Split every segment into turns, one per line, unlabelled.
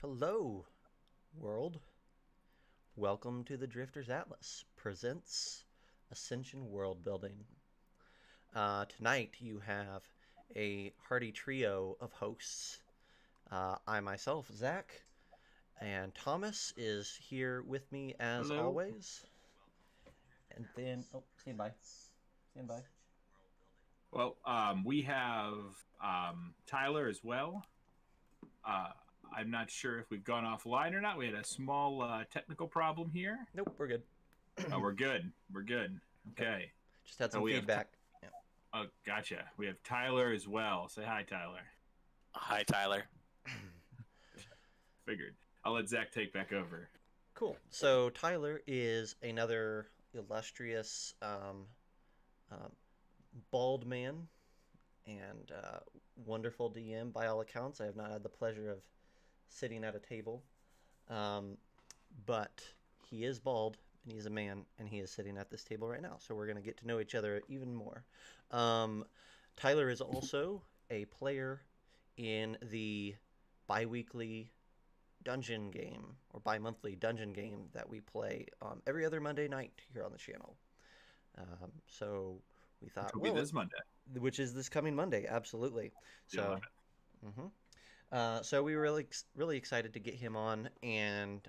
Hello, world. Welcome to the Drifter's Atlas presents Ascension World Building. Tonight you have a hearty trio of hosts. I myself, Zac, and Thomas is here with me as
Hello.
always. And then, stand by. Stand by.
Well, we have Tyler as well. Uh, I'm not sure if we've gone offline or not. We had a small technical problem here.
Nope, we're good.
Oh, we're good. We're good.
Yep,
Okay.
just had
So
some
we have.
feedback. Yeah.
Oh, gotcha. We have Tyler as well. Say hi, Tyler.
Hi, Tyler.
Figured. I'll let Zach take back over.
Cool. So Tyler is another illustrious um, bald man and wonderful DM by all accounts. I have not had the pleasure of sitting at a table, um, but he is bald and he's a man and he is sitting at this table right now. So we're going to get to know each other even more. Um, Tyler is also a player in the bi-weekly dungeon game or bi-monthly dungeon game that we play every other Monday night here on the channel. So we
Which
thought,
will be
well,
this Monday.
which is this coming Monday, absolutely.
The
So,
11th.
so we were really excited to get him on and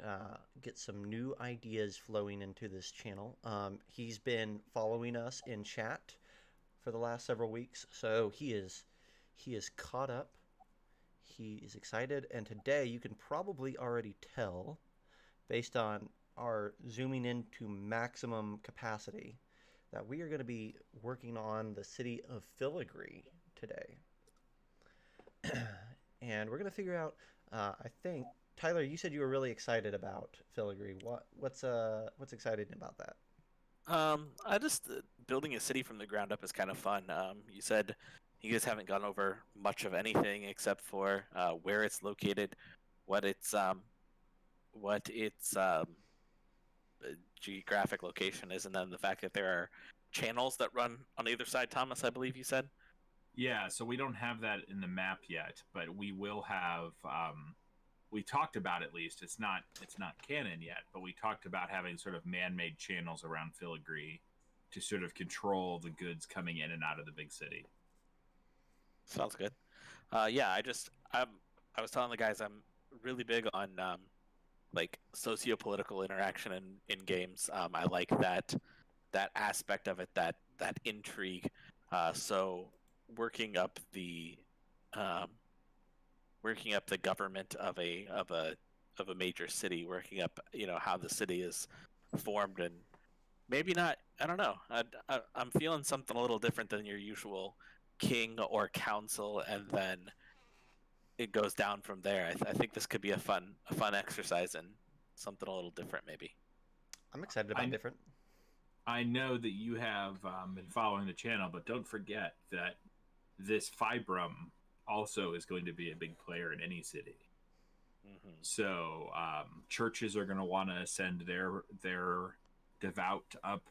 get some new ideas flowing into this channel. He's been following us in chat for the last several weeks, so he is caught up. He is excited, and today you can probably already tell, based on our zooming into maximum capacity, that we are going to be working on the city of Filigree today. And we're going to figure out, I think, Tyler, you said you were really excited about Filigree. What's exciting about that?
I just building a city from the ground up is kind of fun. You said you guys haven't gone over much of anything except for where it's located, what its geographic location is, and then the fact that there are channels that run on either side. Thomas, I believe you said.
Yeah, so we don't have that in the map yet, but we will have. We talked about, at least it's not canon yet, but we talked about having sort of man-made channels around Filigree to sort of control the goods coming in and out of the big city.
Sounds good. Yeah, I was telling the guys I'm really big on like socio-political interaction in games. I like that aspect of it, that intrigue. So working up the um, working up the government of a major city, working up how the city is formed, and maybe not. I don't know. I'm feeling something a little different than your usual king or council, and then it goes down from there. I think this could be a fun exercise and something a little different, maybe.
I'm excited about
I
different.
I know that you have been following the channel, but don't forget that this Fibrum also is going to be a big player in any city.
Mm-hmm.
So churches are going to want to ascend their devout up.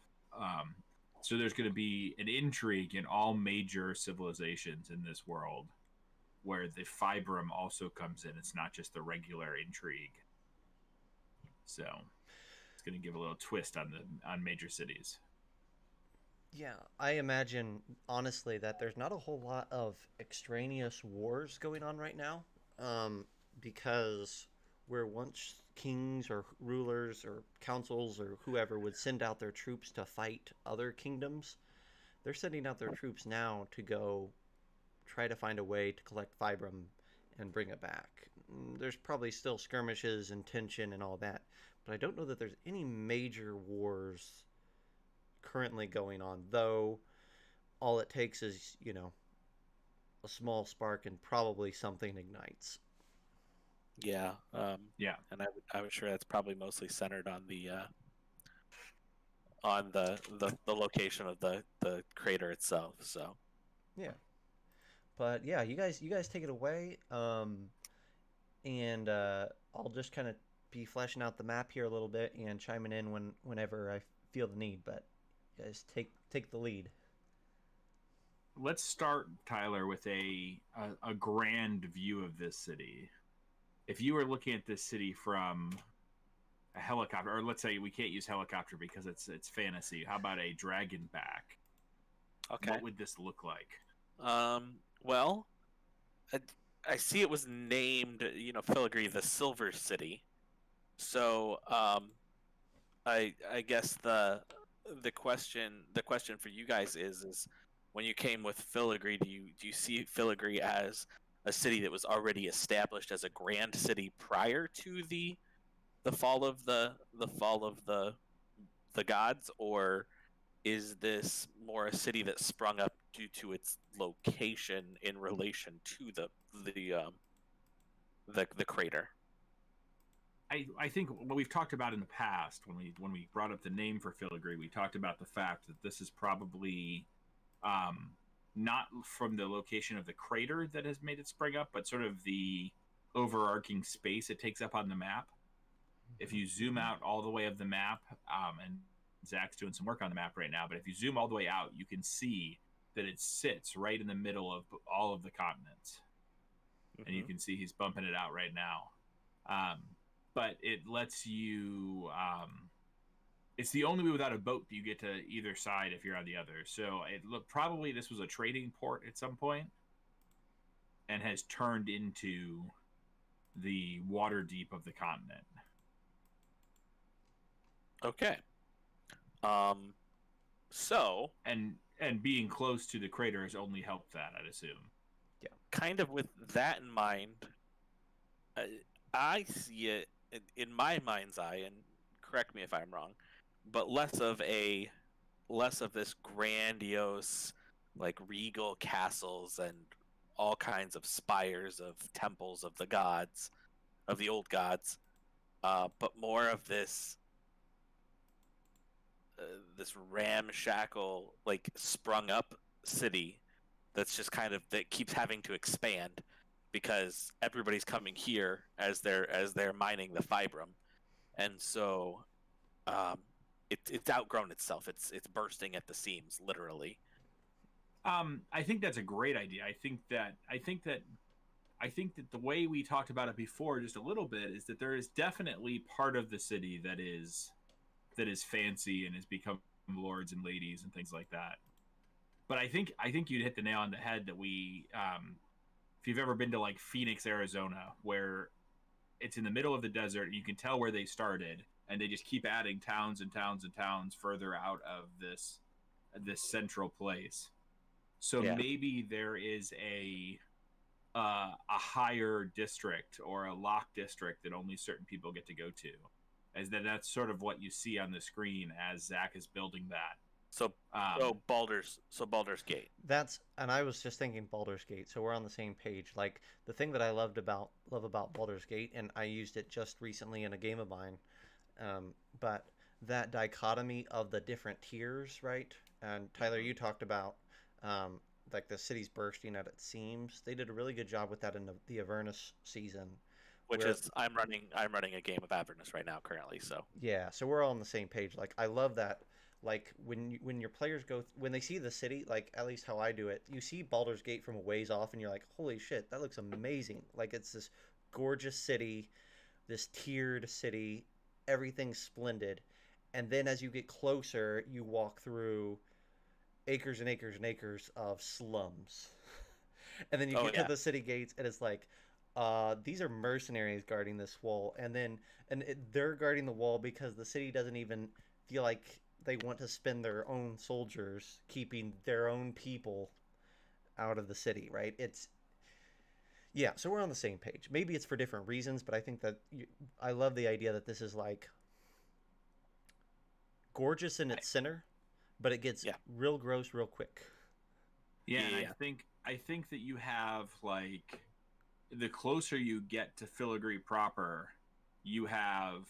So there's going to be an intrigue in all major civilizations in this world, where the Fibrum also comes in. It's not just the regular intrigue. So it's going to give a little twist on major cities.
Yeah, I imagine honestly that there's not a whole lot of extraneous wars going on right now, um, because where once kings or rulers or councils or whoever would send out their troops to fight other kingdoms, they're sending out their troops now to go try to find a way to collect Vibram and bring it back. There's probably still skirmishes and tension and all that, but I don't know that there's any major wars currently going on, though all it takes is, a small spark and probably something ignites.
Yeah,
Yeah,
and I was sure that's probably mostly centered on the location of the crater itself. So
Yeah. But yeah, you guys take it away. And I'll just kind of be fleshing out the map here a little bit and chiming in whenever I feel the need. But you guys take the lead.
let's start, Tyler, with a grand view of this city. if you were looking at this city from a helicopter, or let's say we can't use helicopter because it's fantasy. How about a dragon back?
Okay.
What would this look like?
Well, I, I see it was named, Filigree, the Silver City. So, I guess the question for you guys is when you came with Filigree, do you see Filigree as a city that was already established as a grand city prior to the fall of the gods, or is this more a city that sprung up due to its location in relation to the crater?
I think what we've talked about in the past when we brought up the name for Filigree, we talked about the fact that this is probably not from the location of the crater that has made it spring up, but sort of the overarching space it takes up on the map. If you zoom out all the way of the map, and Zach's doing some work on the map right now, but if you zoom all the way out, you can see that it sits right in the middle of all of the continents. And you can see he's bumping it out right now. But it lets you. It's the only way without a boat that you get to either side if you're on the other. So it looked probably this was a trading port at some point, and has turned into the water deep of the continent.
Okay. So
And being close to the crater has only helped that, I'd assume.
kind of with that in mind, I see it in my mind's eye, and correct me if I'm wrong, but less of this grandiose, like regal castles and all kinds of spires of temples of the gods, of the old gods, but more of this ramshackle, like sprung up city that's just kind of that keeps having to expand because everybody's coming here as they're mining the fibrum, and so it's outgrown itself. It's bursting at the seams, literally.
I think that's a great idea. I think that the way we talked about it before just a little bit is that there is definitely part of the city that is fancy and has become lords and ladies and things like that. But I think you'd hit the nail on the head that if you've ever been to like Phoenix, Arizona, where it's in the middle of the desert and you can tell where they started, and they just keep adding towns and towns and towns further out of this central place. So
Yeah.
maybe there is a higher district or a lock district that only certain people get to go to. As that's sort of what you see on the screen as Zach is building that.
So Baldur's Gate.
And I was just thinking Baldur's Gate, so we're on the same page. Like the thing that I love about Baldur's Gate, and I used it just recently in a game of mine, but that dichotomy of the different tiers, right? And Tyler, you talked about like the city's bursting at its seams. They did a really good job with that in the Avernus season.
Which is I'm running a game of Avernus right now currently, so
Yeah, so we're all on the same page. Like I love that. Like when your players when they see the city, like at least how I do it, you see Baldur's Gate from a ways off, and you're like, holy shit, that looks amazing. Like it's this gorgeous city, this tiered city, everything's splendid, and then as you get closer, you walk through acres and acres and acres of slums, and then you get to the city gates, and it's like, these are mercenaries guarding this wall, and they're guarding the wall because the city doesn't even feel like they want to spend their own soldiers keeping their own people out of the city, right? So we're on the same page. Maybe it's for different reasons, but I think that I love the idea that this is like gorgeous in its center, but it gets real gross real quick.
Yeah. I think that you have like the closer you get to Filigree proper, you have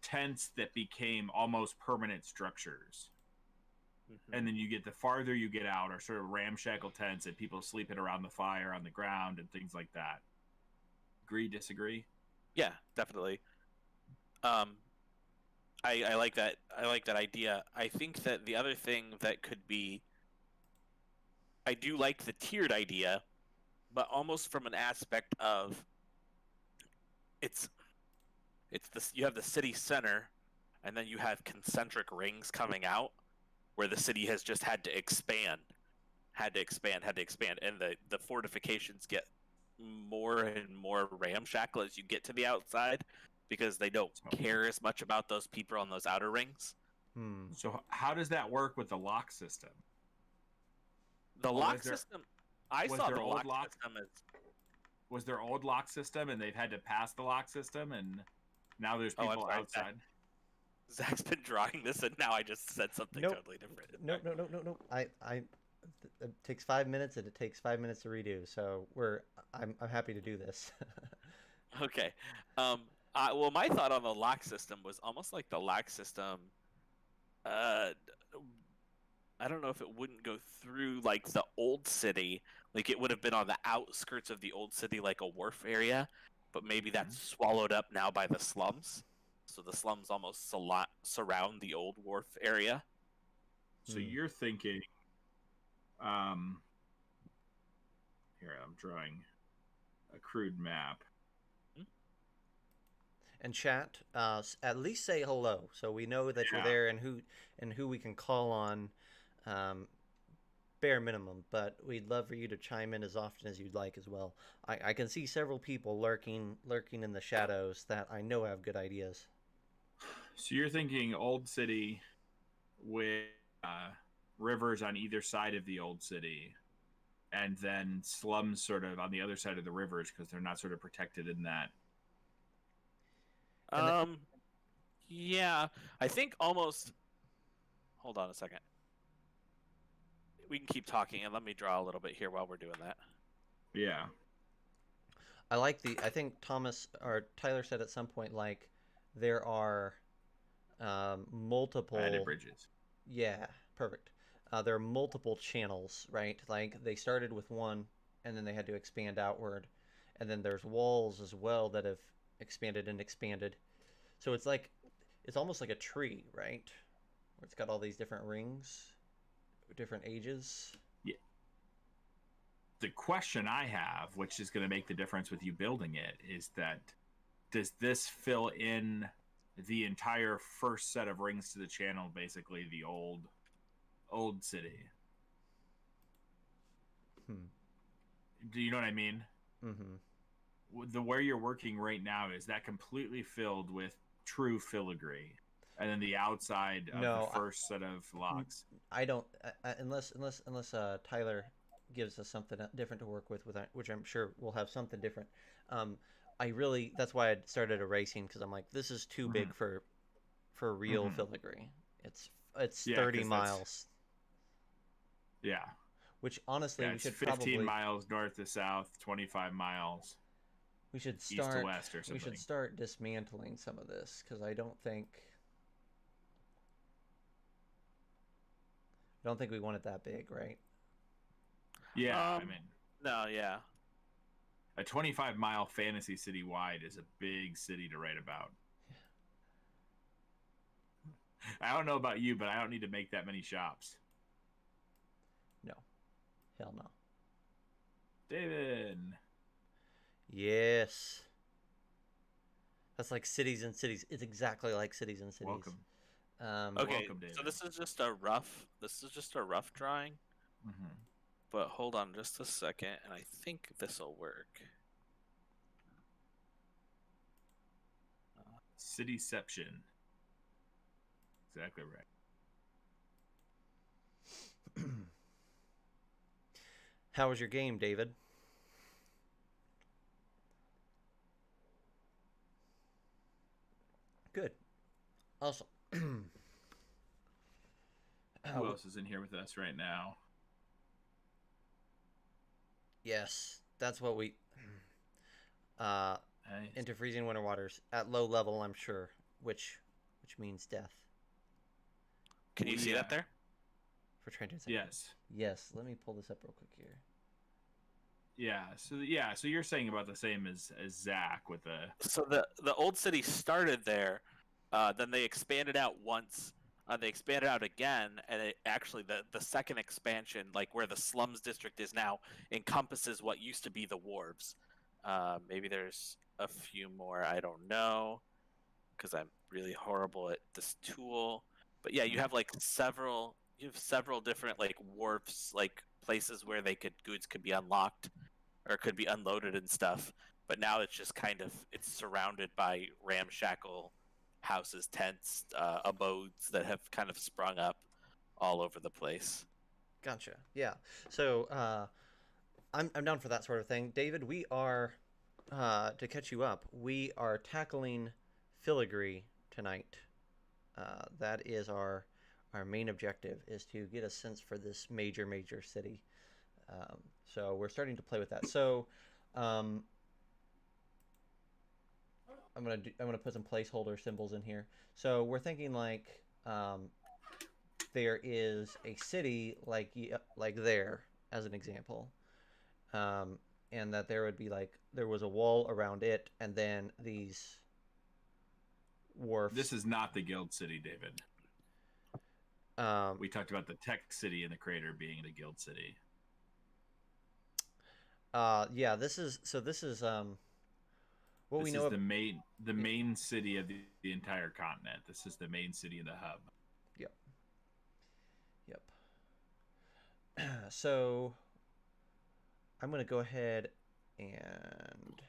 tents that became almost permanent structures. Mm-hmm. And then you get the farther you get out are sort of ramshackle tents and people sleeping around the fire on the ground and things like that. Agree, disagree?
Yeah, definitely. I like that. I like that idea. I think that the other thing that could be, I do like the tiered idea, but almost from an aspect of it's this. You have the city center, and then you have concentric rings coming out, where the city has just had to expand, and the fortifications get more and more ramshackle as you get to the outside, because they don't care as much about those people on those outer rings.
So how does that work with the lock system?
The lock system, I saw the lock system as...
Was their old lock system, and they've had to pass the lock system, and now there's people outside?
Zach's been drawing this, and now I just said something totally different.
No. It takes 5 minutes, and it takes 5 minutes to redo. So I'm happy to do this.
Okay. Well, my thought on the lock system was almost like the lock system. I don't know if it wouldn't go through like the old city, like it would have been on the outskirts of the old city, like a wharf area, but maybe that's swallowed up now by the slums. So the slums almost surround the old wharf area.
So you're thinking, here I'm drawing a crude map.
And chat, at least say hello, so we know that you're there and who we can call on. Bare minimum, but we'd love for you to chime in as often as you'd like as well. I can see several people lurking in the shadows that I know have good ideas.
So you're thinking old city with rivers on either side of the old city, and then slums sort of on the other side of the rivers because they're not sort of protected in that.
Yeah, I think almost... Hold on a second. We can keep talking, and let me draw a little bit here while we're doing that.
Yeah.
I think Thomas or Tyler said at some point, like, there are multiple...
Added bridges.
Yeah, perfect. There are multiple channels, right? Like, they started with one, and then they had to expand outward. And then there's walls as well that have expanded and expanded. So it's almost like a tree, right? Where it's got all these different rings, different ages.
Yeah. The question I have, which is going to make the difference with you building it, is that does this fill in the entire first set of rings to the channel, basically the old city? Do you know what I mean? Where you're working right now, is that completely filled with true filigree? And then the outside of the first set of locks.
I don't, unless Tyler gives us something different to work with which I'm sure we'll have something different. That's why I started erasing, because I'm like, this is too big for real filigree. It's 30 miles.
Yeah.
Which honestly, we should
15 miles north to south, 25 miles.
We should
east to west or something.
We should start dismantling some of this, because I don't think we want it that big, right?
Yeah,
no, yeah.
A 25-mile fantasy city wide is a big city to write about. I don't know about you, but I don't need to make that many shops.
No. Hell no.
David.
Yes. That's like Cities and Cities. It's exactly like Cities and Cities.
Welcome.
Okay,
welcome, David.
So this is just a rough drawing. But hold on just a second, and I think this will work.
Cityception. Exactly right.
How was your game, David? Good. Awesome.
Who else is in here with us right now?
Yes, that's what we...
Nice.
Into freezing winter waters at low level, I'm sure, which means death.
Can you see that there?
For transit.
Yes.
Yes. Let me pull this up real quick here.
Yeah. So you're saying about the same as Zac with the.
So the old city started there, then they expanded out once. They expanded out again, and the second expansion, like where the slums district is now, encompasses what used to be the wharves. Maybe there's a few more. I don't know because I'm really horrible at this tool. But yeah, you have like several. You have several different like wharfs, like places where goods could be unlocked or could be unloaded and stuff. But now it's just kind of it's surrounded by ramshackle houses, tents, abodes that have kind of sprung up all over the place.
Gotcha. Yeah. So I'm down for that sort of thing. David, we are to catch you up. We are tackling Filigree tonight. That is our main objective is to get a sense for this major city. So we're starting to play with that. So I'm gonna put some placeholder symbols in here. So we're thinking like there is a city like there as an example, and that there would be like there was a wall around it, and then these wharfs.
This is not the Guild City, David. We talked about the Tech City and the Crater being the Guild City.
Yeah, this is what
this
we know
is the main city of the entire continent. This is the main city of the hub.
Yep. So I'm gonna go ahead and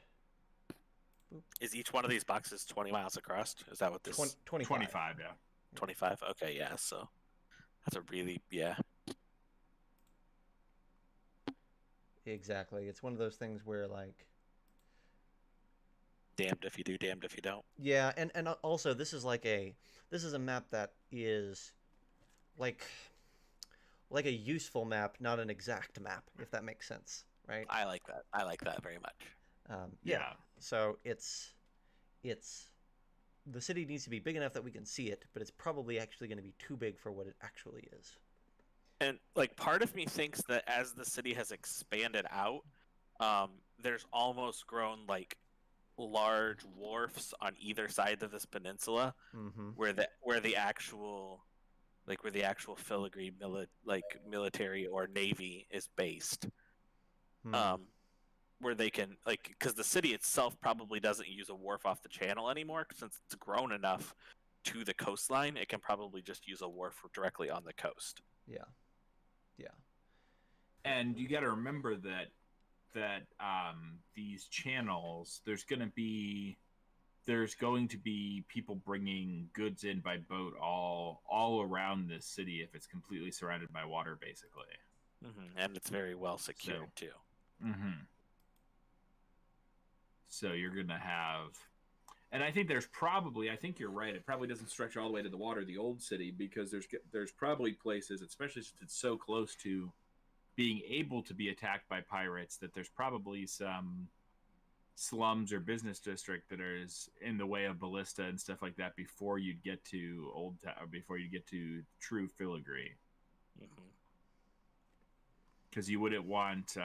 Is each one of these boxes 20 miles across? Is that what this
25.
25, yeah.
25? Okay, yeah, so that's a really, yeah.
Exactly. It's one of those things where like
Damned if you do, damned if you don't.
yeah, and also this is a map that is like a useful map, not an exact map, if that makes sense, right?
I like that. I like that very much.
Yeah. So it's the city needs to be big enough that we can see it, but it's probably actually going to be too big for what it actually is.
And like part of me thinks that as the city has expanded out, there's almost grown like large wharfs on either side of this peninsula, where the actual Filigree military or navy is based. Where they can because the city itself probably doesn't use a wharf off the channel anymore since it's grown enough to the coastline. It can probably just use a wharf directly on the coast.
Yeah.
And you got to remember that these channels, there's going to be people bringing goods in by boat all around this city if it's completely surrounded by water, basically.
And it's very well secured too.
So you're going to have, and I think you're right. It probably doesn't stretch all the way to the water, the old city, because there's probably places, especially since it's so close to being able to be attacked by pirates, that there's probably some slums or business district that is in the way of ballista and stuff like that before you'd get to before you get to true Filigree. Because you wouldn't want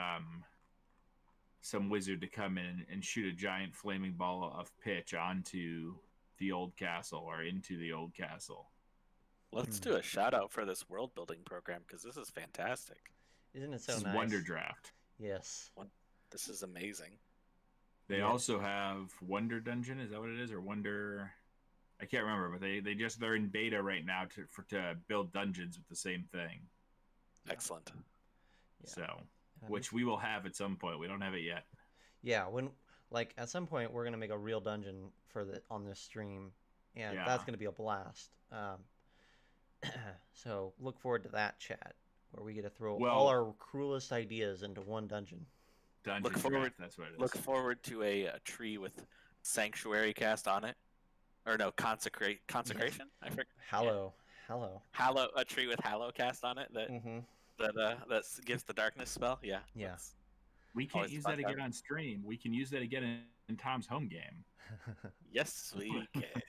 some wizard to come in and shoot a giant flaming ball of pitch onto the old castle or into the old castle.
Let's do a shout out for this world building program because this is fantastic.
Isn't it so
this
nice?
Is Wonder Draft.
Yes.
This is amazing.
They also have Wonder Dungeon. Is that what it is? Or Wonder? I can't remember, but they're in beta right now to build dungeons with the same thing.
Excellent.
Yeah.
So, which we will have at some point. We don't have it yet.
Yeah, when at some point we're gonna make a real dungeon on this stream, and that's gonna be a blast. So look forward to that chat where we get to throw all our cruelest ideas into one dungeon.
That's what it is.
Look forward to a tree with sanctuary cast on it, or no, consecration. I forget.
Hallow.
A tree with hallow cast on it that gives the darkness spell. Yeah.
We can't use that again on stream. We can use that again in Tom's home game.
Yes, we can.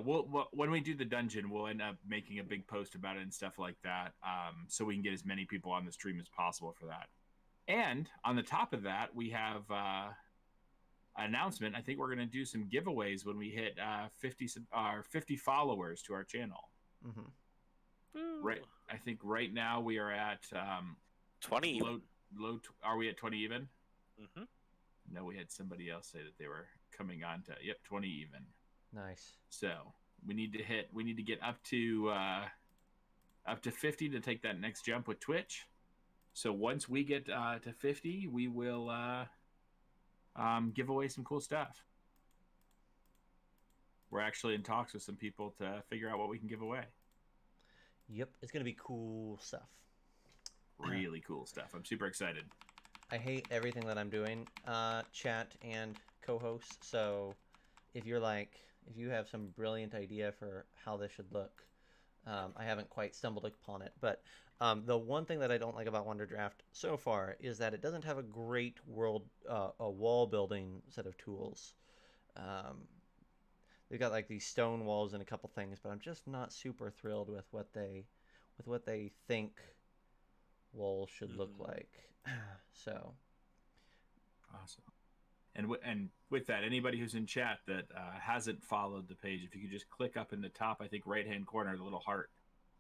When we do the dungeon, we'll end up making a big post about it and stuff like that, so we can get as many people on the stream as possible for that. And on the top of that, we have an announcement. I think we're going to do some giveaways when we hit 50 followers to our channel. Right. I think right now we are at
20.
Low. Are we at 20 even?
Mm-hmm.
No, we had somebody else say that they were coming on to 20 even.
Nice.
So we need to get up to 50 to take that next jump with Twitch. So once we get to 50, we will give away some cool stuff. We're actually in talks with some people to figure out what we can give away.
Yep, it's gonna be cool stuff.
Really cool stuff. I'm super excited.
I hate everything that I'm doing, chat and co-host. So if you have some brilliant idea for how this should look, I haven't quite stumbled upon it. But the one thing that I don't like about Wonder Draft so far is that it doesn't have a great a wall building set of tools. They've got like these stone walls and a couple things, but I'm just not super thrilled with what they think walls should look like. So
awesome. And with that, anybody who's in chat that hasn't followed the page, if you could just click up in the top, I think right hand corner, the little heart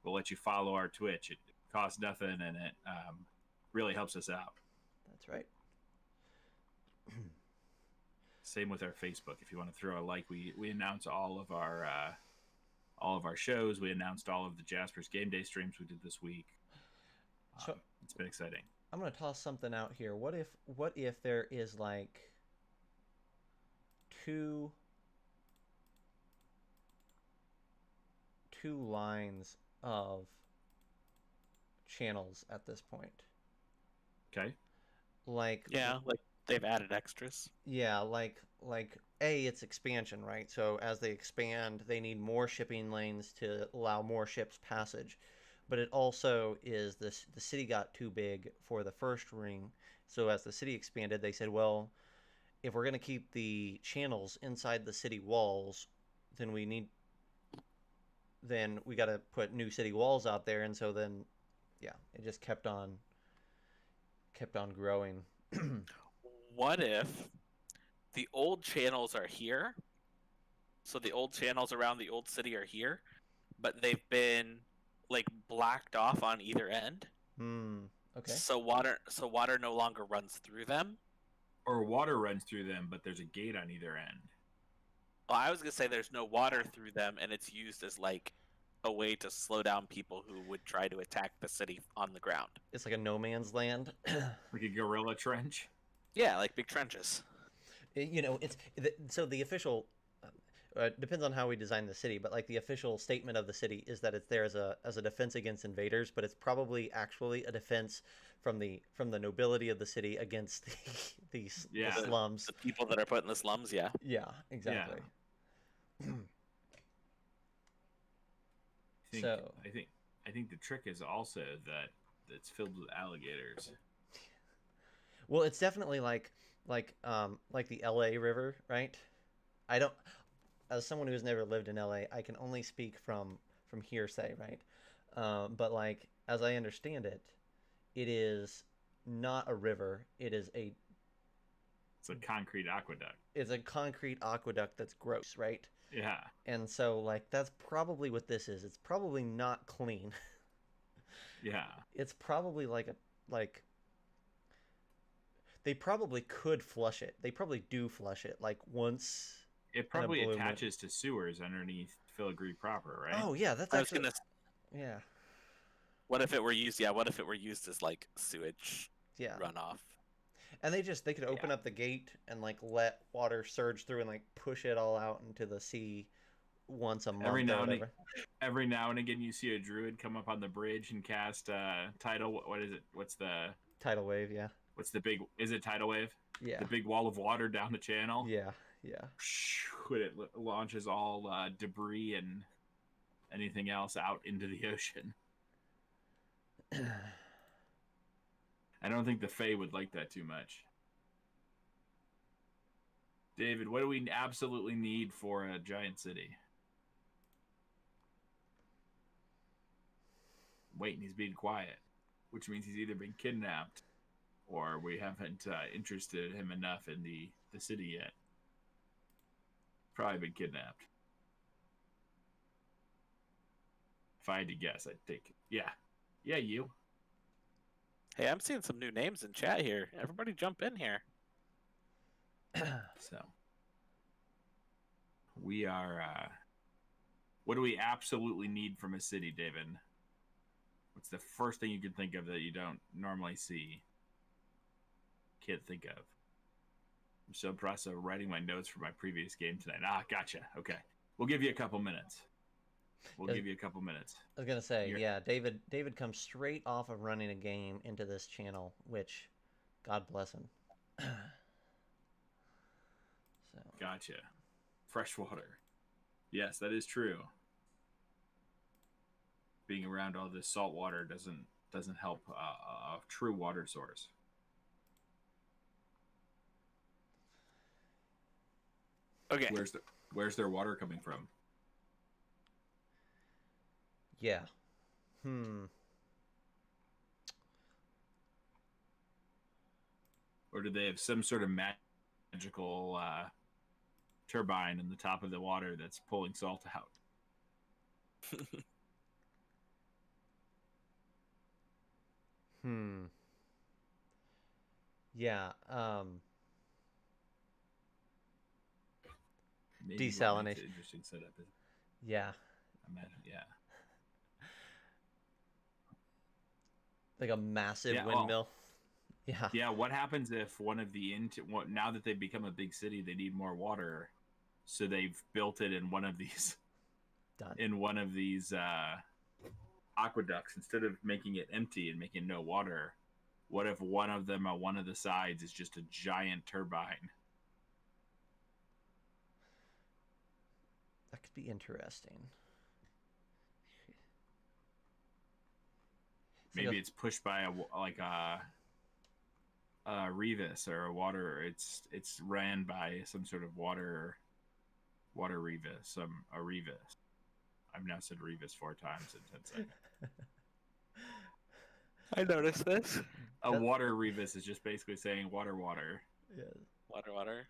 will let you follow our Twitch. It costs nothing, and it really helps us out.
That's right.
Same with our Facebook. If you want to throw a like, we announce all of our shows. We announced all of the Jasper's Game Day streams we did this week.
So
it's been exciting.
I'm gonna toss something out here. What if there is like two lines of channels at this point?
Okay.
Like
they've added extras.
Yeah, like it's expansion, right? So as they expand, they need more shipping lanes to allow more ships passage. But it also is the city got too big for the first ring. So as the city expanded, they said, well, if we're going to keep the channels inside the city walls, then we got to put new city walls out there. And so then, yeah, it just kept on growing.
What if the old channels are here? So the old channels around the old city are here, but they've been like blacked off on either end.
Okay.
So water no longer runs through them.
Or water runs through them, but there's a gate on either end.
Well, I was gonna say there's no water through them, and it's used as like a way to slow down people who would try to attack the city on the ground.
It's like a no man's land.
Like a guerrilla trench.
Yeah, like big trenches.
So the official depends on how we design the city, but like the official statement of the city is that it's there as a defense against invaders, but it's probably actually a defense from the nobility of the city against the slums.
The people that are put in the slums, yeah.
Yeah, exactly.
Yeah. I think the trick is also that it's filled with alligators.
Well, it's definitely like the LA River, right? As someone who's never lived in LA, I can only speak from hearsay, right? But like as I understand it, it is not a river. It's
a concrete aqueduct.
It's a concrete aqueduct that's gross, right?
Yeah.
And so like that's probably what this is. It's probably not clean.
Yeah.
It's probably they probably could flush it. They probably do flush it like once.
It probably attaches to sewers underneath Filigree proper, right?
Oh yeah, that's actually. Yeah.
What if it were used? Yeah, what if it were used as like sewage runoff?
And they could open up the gate and like let water surge through and like push it all out into the sea once a month.
Every now and again, you see a druid come up on the bridge and cast tidal. What is it? What's the
tidal wave? Yeah.
What's the big? Is it tidal wave?
Yeah.
The big wall of water down the channel.
Yeah. Yeah.
When it launches all debris and anything else out into the ocean. I don't think the Fae would like that too much. David, what do we absolutely need for a giant city? Wait, and he's being quiet, which means he's either been kidnapped or we haven't interested him enough in the city yet. Probably been kidnapped. If I had to guess, I'd take yeah, you.
Hey, I'm seeing some new names in chat here. Everybody jump in here.
So we are. What do we absolutely need from a city, David? What's the first thing you can think of that you don't normally see? Can't think of. I'm so impressed with writing my notes for my previous game tonight. Ah, gotcha. Okay. We'll give you a couple minutes. We'll give you a couple minutes.
I was gonna say, yeah, David comes straight off of running a game into this channel, which, God bless him. So.
Gotcha. Fresh water. Yes, that is true. Being around all this salt water doesn't help a true water source.
Okay.
Where's their water coming from?
Yeah.
Or do they have some sort of magical turbine in the top of the water that's pulling salt out?
Yeah.
Maybe
Desalination.
Interesting setup.
Yeah.
Imagine, yeah.
Like a massive windmill. Yeah.
Yeah. What happens if one of the now that they've become a big city, they need more water, so they've built it in one of these aqueducts instead of making it empty and making no water. What if one of them on one of the sides is just a giant turbine?
That could be interesting.
Maybe it's pushed by a Revis or a water. It's ran by some sort of water Revis, a Revis. I've now said Revis 4 times in 10 seconds.
I noticed this.
A water Revis is just basically saying water.
Yeah.
Water.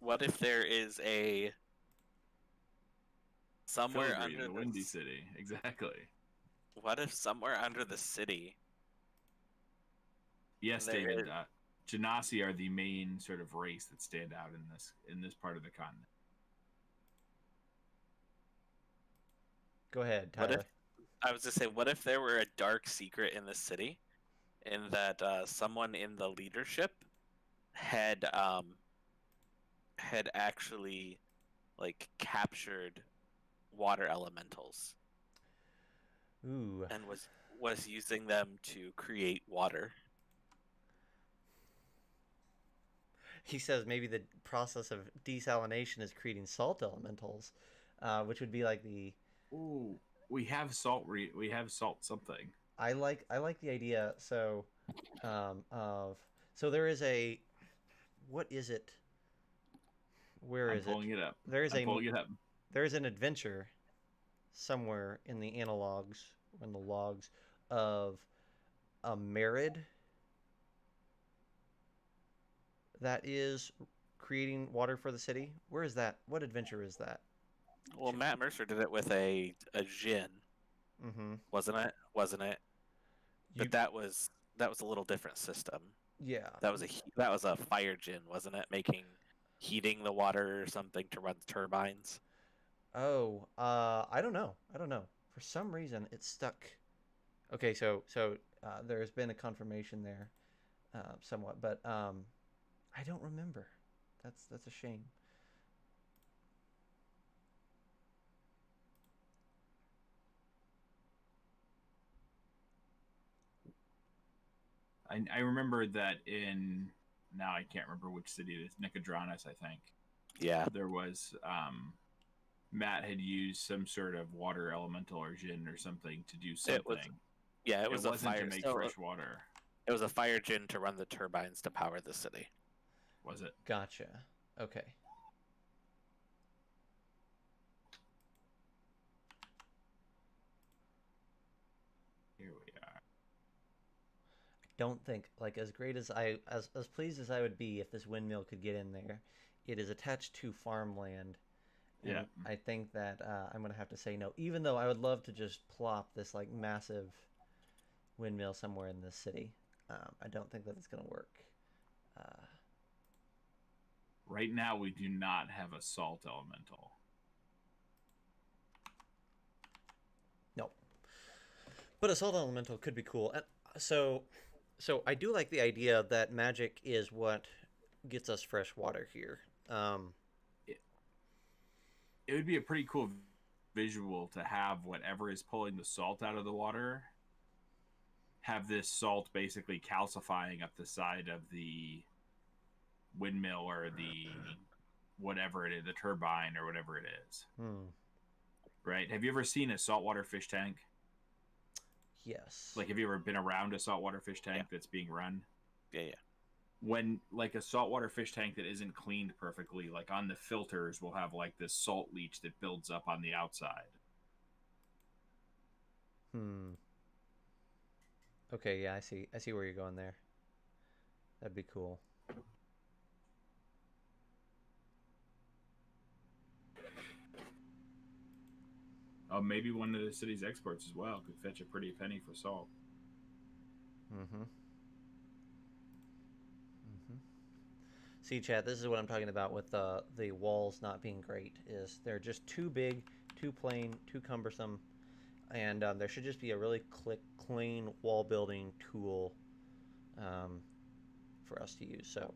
What if there is a somewhere
Filigree,
under
the Windy City? Exactly.
What if somewhere under the city?
Yes, David. Genasi are the main sort of race that stand out in this part of the continent.
Go ahead, Tyler.
I was to say, what if there were a dark secret in the city, in that someone in the leadership had actually captured water elementals.
Ooh.
And was using them to create water.
He says maybe the process of desalination is creating salt elementals, which would be like the.
Ooh, we have salt. We have salt something.
I like the idea. So, so there is a. What is it? Where is it?
I'm pulling it up.
Pulling it up. There is an adventure somewhere in the analogs, in the logs, of a Merid that is creating water for the city. Where is that? What adventure is that?
Well, Matt Mercer did it with a djinn.
Mm-hmm.
Wasn't it? But that was a little different system.
Yeah.
That was a fire djinn, wasn't it? Heating the water or something to run the turbines.
Oh, I don't know. For some reason, it's stuck. Okay, so there's been a confirmation there, somewhat, but I don't remember. That's a shame.
I remember that now I can't remember which city it is. Nicodranas, I think.
Yeah.
There was Matt had used some sort of water elemental or djinn or something to do something.
It was a fire
to make fresh water.
It was a fire djinn to run the turbines to power the city.
Was it?
Gotcha. Okay.
Here we are.
I don't think, like, as great as as pleased as I would be if this windmill could get in there, it is attached to farmland. And
yeah.
I think that I'm gonna have to say no, even though I would love to just plop this like massive windmill somewhere in this city. I don't think that it's gonna work.
Right now, we do not have a salt elemental.
No. But a salt elemental could be cool. And so I do like the idea that magic is what gets us fresh water here.
It, it would be a pretty cool visual to have whatever is pulling the salt out of the water have this salt basically calcifying up the side of the windmill or the whatever it is, the turbine or whatever it is. Right? Have you ever seen a saltwater fish tank?
Yes.
Like, have you ever been around a saltwater fish tank that's being run?
Yeah.
When, like, a saltwater fish tank that isn't cleaned perfectly, like, on the filters will have, like, this salt leach that builds up on the outside.
Okay, yeah, I see where you're going there. That'd be cool.
Maybe one of the city's exports as well could fetch a pretty penny for salt.
See, Chad, this is what I'm talking about with the walls not being great. Is they're just too big, too plain, too cumbersome, and there should just be a really clean wall building tool for us to use. So,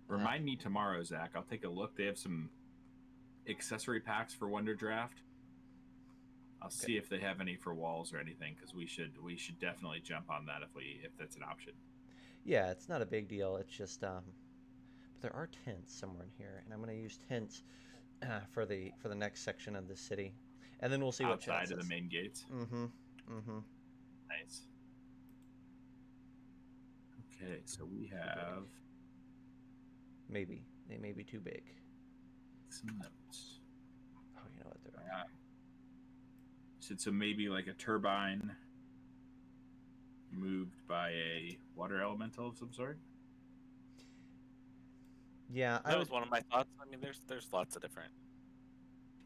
remind me tomorrow, Zach. I'll take a look. They have some accessory packs for Wonder Draft. I'll see if they have any for walls or anything, because we should definitely jump on that if that's an option.
Yeah, it's not a big deal. It's just but there are tents somewhere in here, and I'm going to use tents for the next section of the city, and then we'll see what
outside of the main gates. Nice. Okay, so we have
maybe they may be too big.
Some notes.
Oh, you know what they're on.
So maybe like a turbine moved by a water elemental of some sort.
Yeah,
that was one of my thoughts. I mean, there's lots of different.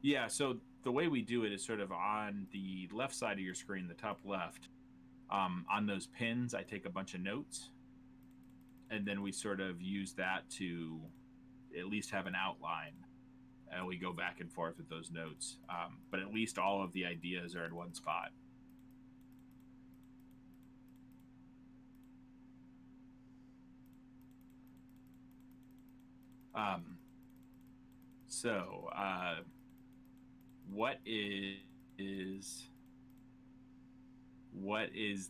Yeah, so the way we do it is sort of on the left side of your screen, the top left. On those pins, I take a bunch of notes, and then we sort of use that to at least have an outline, and we go back and forth with those notes. But at least all of the ideas are in one spot. So, what is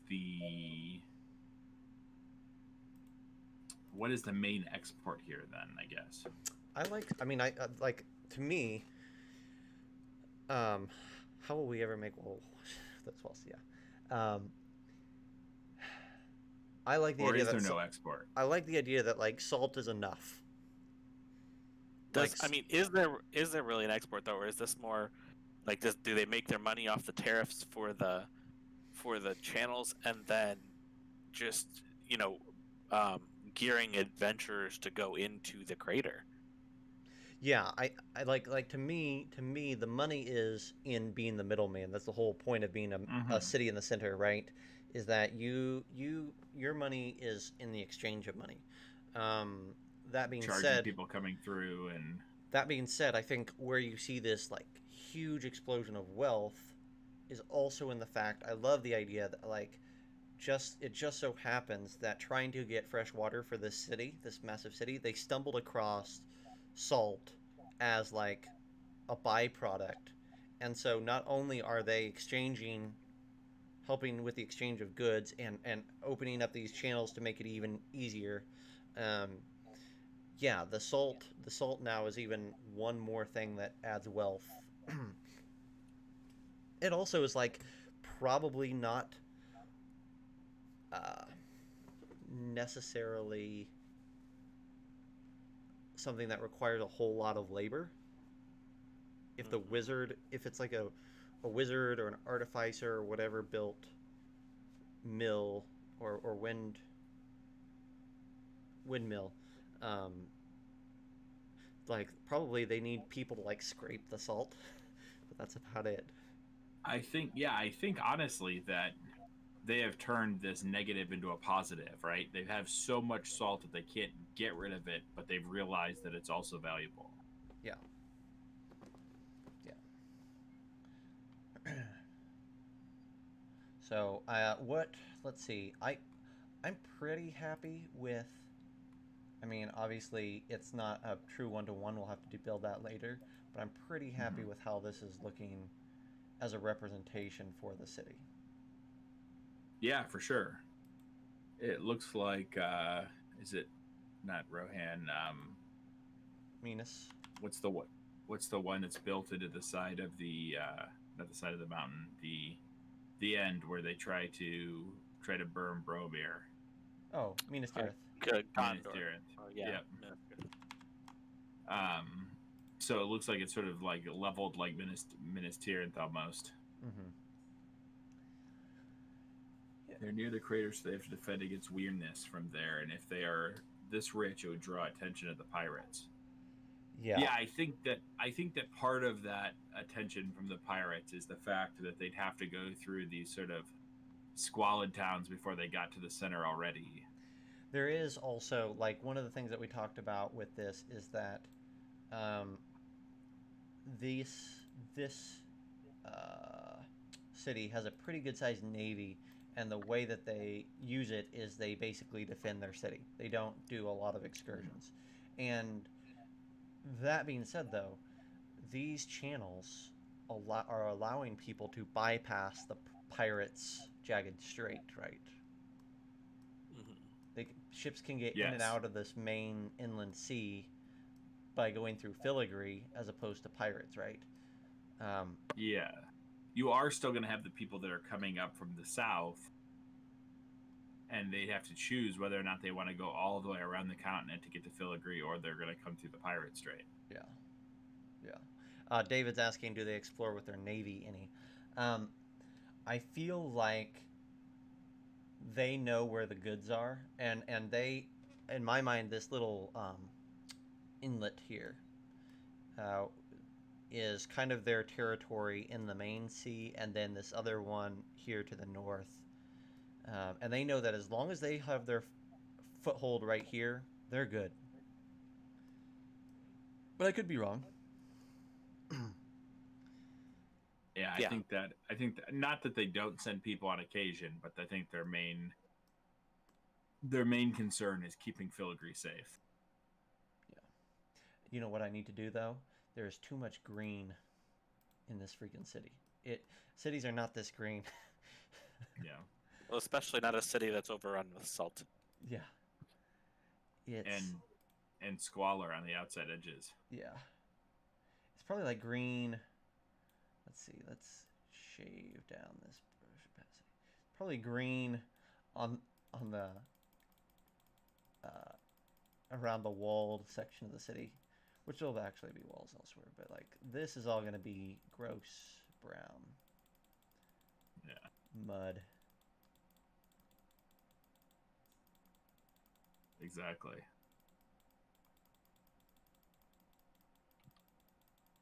the main export here then, I guess?
I like, to me, how will we ever make that's false, yeah. I like the idea that
is there no export?
I like the idea that like salt is enough.
Is there really an export though, or is this more like do they make their money off the tariffs for the channels and then just gearing adventurers to go into the crater?
Yeah, I like to me the money is in being the middleman. That's the whole point of being a city in the center, right? Is that your money is in the exchange of money. That being
charging
said,
people coming through, and
that being said, I think where you see this like huge explosion of wealth is also in the fact I love the idea that like it just so happens that trying to get fresh water for this city, this massive city, they stumbled across salt as like a byproduct. And so not only are they helping with the exchange of goods and opening up these channels to make it even easier. Yeah, the salt now is even one more thing that adds wealth. It also is like probably not necessarily something that requires a whole lot of labor. If it's like a wizard or an artificer or whatever built mill or windmill, like probably they need people to like scrape the salt, but that's about it.
I think honestly that they have turned this negative into a positive, right? They have so much salt that they can't get rid of it, but they've realized that it's also valuable.
Yeah. Yeah. So, what? Let's see. I'm pretty happy with. I mean, obviously, it's not a true one-to-one. We'll have to build that later. But I'm pretty happy
Mhm.
with how this is looking as a representation for the city.
Yeah, for sure. It looks like is it not Rohan?
Minas.
What's the what? What's the one that's built into the side of the not the side of the mountain, the end where they try to burn Bromir.
Oh, Minas
Uh,
Tirith.
Minas
Gondor.
Tirith.
Oh yeah.
Yep. So it looks like it's sort of like leveled like Minas Tirith almost.
Mm-hmm. Yeah.
They're near the crater, so they have to defend against weirdness from there. And if they are this rich, it would draw attention to the pirates.
Yeah.
Yeah, I think that part of that attention from the pirates is the fact that they'd have to go through these sort of squalid towns before they got to the center already.
There is also like one of the things that we talked about with this is that um, this uh, city has a pretty good sized navy, and the way that they use it is they basically defend their city. They don't do a lot of excursions. And that being said, though, these channels are allowing people to bypass the pirates' jagged strait, right? Ships can get in and
Yes.
out of this main inland sea by going through Filigree as opposed to pirates, right? Um,
Yeah. You are still going to have the people that are coming up from the south, and they have to choose whether or not they want to go all the way around the continent to get to Filigree, or they're going to come through the pirate strait.
yeah, yeah. David's asking, do they explore with their navy any? Um, I feel like they know where the goods are, and they, in my mind, this little inlet here uh, is kind of their territory in the main sea, and then this other one here to the north. And they know that as long as they have their foothold right here, they're good. But I could be wrong.
Yeah, I
Yeah.
think that not that they don't send people on occasion, but I think their main concern is keeping Filigree safe.
Yeah. You know what I need to do though? There's too much green in this freaking city. Cities are not this green.
Yeah.
Well, especially not a city that's overrun with salt.
Yeah. It's
And squalor on the outside edges.
yeah. It's probably like green. Let's see. Let's shave down this brush opacity. Probably green on the uh, around the walled section of the city, which will actually be walls elsewhere. But like this is all going to be gross brown
Yeah.
mud.
Exactly.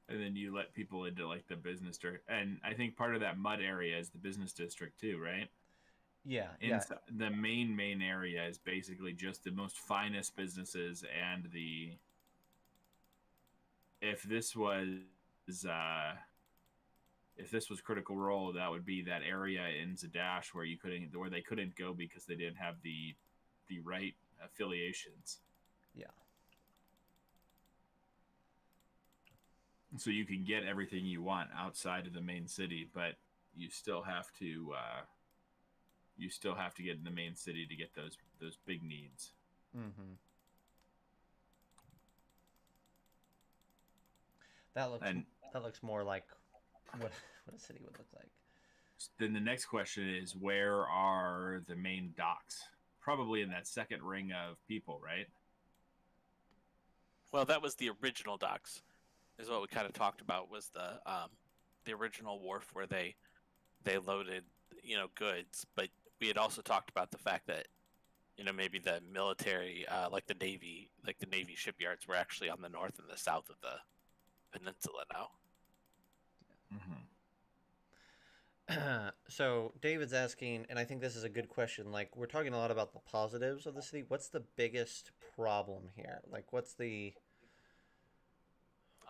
And then you let people into like the business district, and I think part of that mud area is the business district too, right?
Yeah, yeah,
Inside the main area is basically just the most finest businesses, and the if this was uh if this was Critical Role, that would be that area in Zadash where they couldn't go because they didn't have the right affiliations.
yeah.
So you can get everything you want outside of the main city, but you still have to get in the main city to get those big needs.
Mm-hmm. That looks
And
that looks more like what a city would look like.
then the next question is, where are the main docks? Probably in that second ring of people, right?
Well, that was the original docks, is what we kind of talked about. Was the original wharf where they loaded goods, but we had also talked about the fact that maybe the military, like the navy shipyards were actually on the north and the south of the peninsula now.
Mm-hmm.
So David's asking, and I think this is a good question. Like, we're talking a lot about the positives of the city. What's the biggest problem here? Like, what's the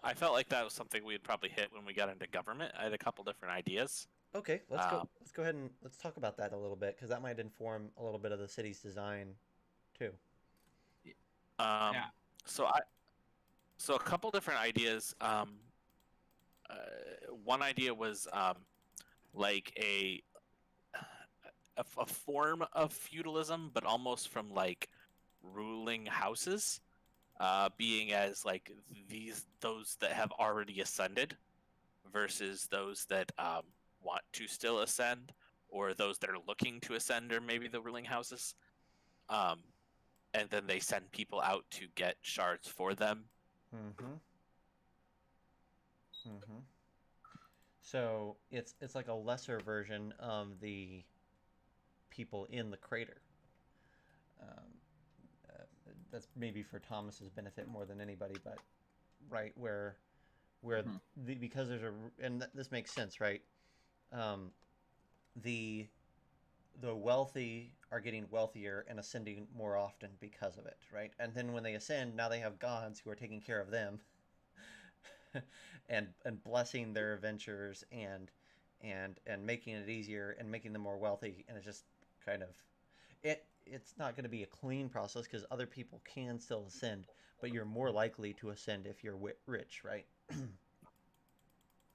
I felt like that was something we'd probably hit when we got into government. I had a couple different ideas.
Okay, let's go.
Um,
Let's go ahead and let's talk about that a little bit because that might inform a little bit of the city's design, too.
um,
Yeah.
so a couple different ideas. Uh, One idea was like a form of feudalism, but almost from like ruling houses, being as like those that have already ascended versus those that want to still ascend, or those that are looking to ascend, or maybe the ruling houses. Um, and then they send people out to get shards for them.
Mm-hmm. Mm-hmm. So it's like a lesser version of the people in the crater. Um, that's maybe for Thomas's benefit more than anybody, but right where
Hmm.
because there's a and this makes sense, right? Um, the the wealthy are getting wealthier and ascending more often because of it, right? And then when they ascend, now they have gods who are taking care of them and blessing their adventures and making it easier and making them more wealthy. And it's just kind of it's not going to be a clean process because other people can still ascend, but you're more likely to ascend if you're rich, right?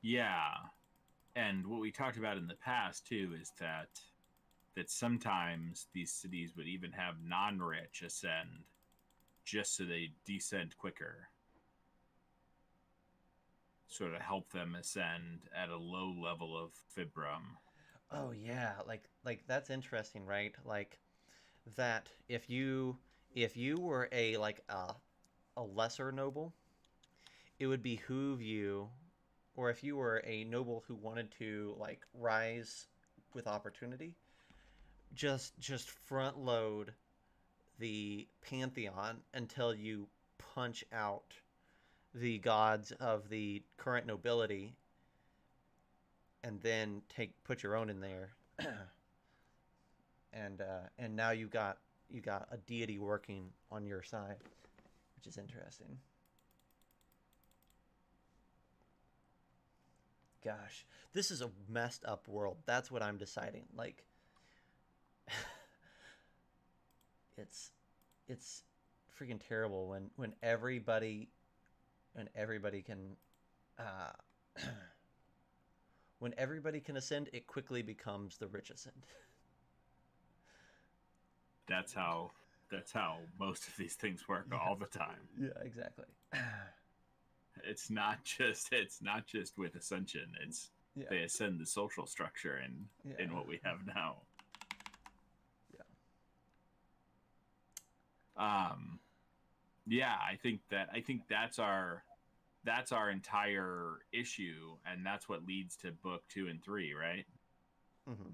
Yeah. And what we talked about in the past too is that sometimes these cities would even have non-rich ascend just so they descend quicker, sort of help them ascend at a low level of fibrum.
Oh yeah, like that's interesting, right? Like that if you were a a lesser noble, it would behoove you, or if you were a noble who wanted to like rise with opportunity, just front load the pantheon until you punch out the gods of the current nobility and then take put your own in there. And now you got a deity working on your side, which is interesting. Gosh, this is a messed up world. That's what I'm deciding. Like, it's it's freaking terrible when everybody can uh, when everybody can ascend, it quickly becomes the rich ascend.
That's how most of these things work
Yeah,
all the time.
yeah, exactly.
It's not just with Ascension. It's
Yeah,
they ascend the social structure
yeah,
in what we have now.
yeah.
Um, yeah, I think that's our entire issue, and that's what leads to book 2 and 3, right?
Hmm.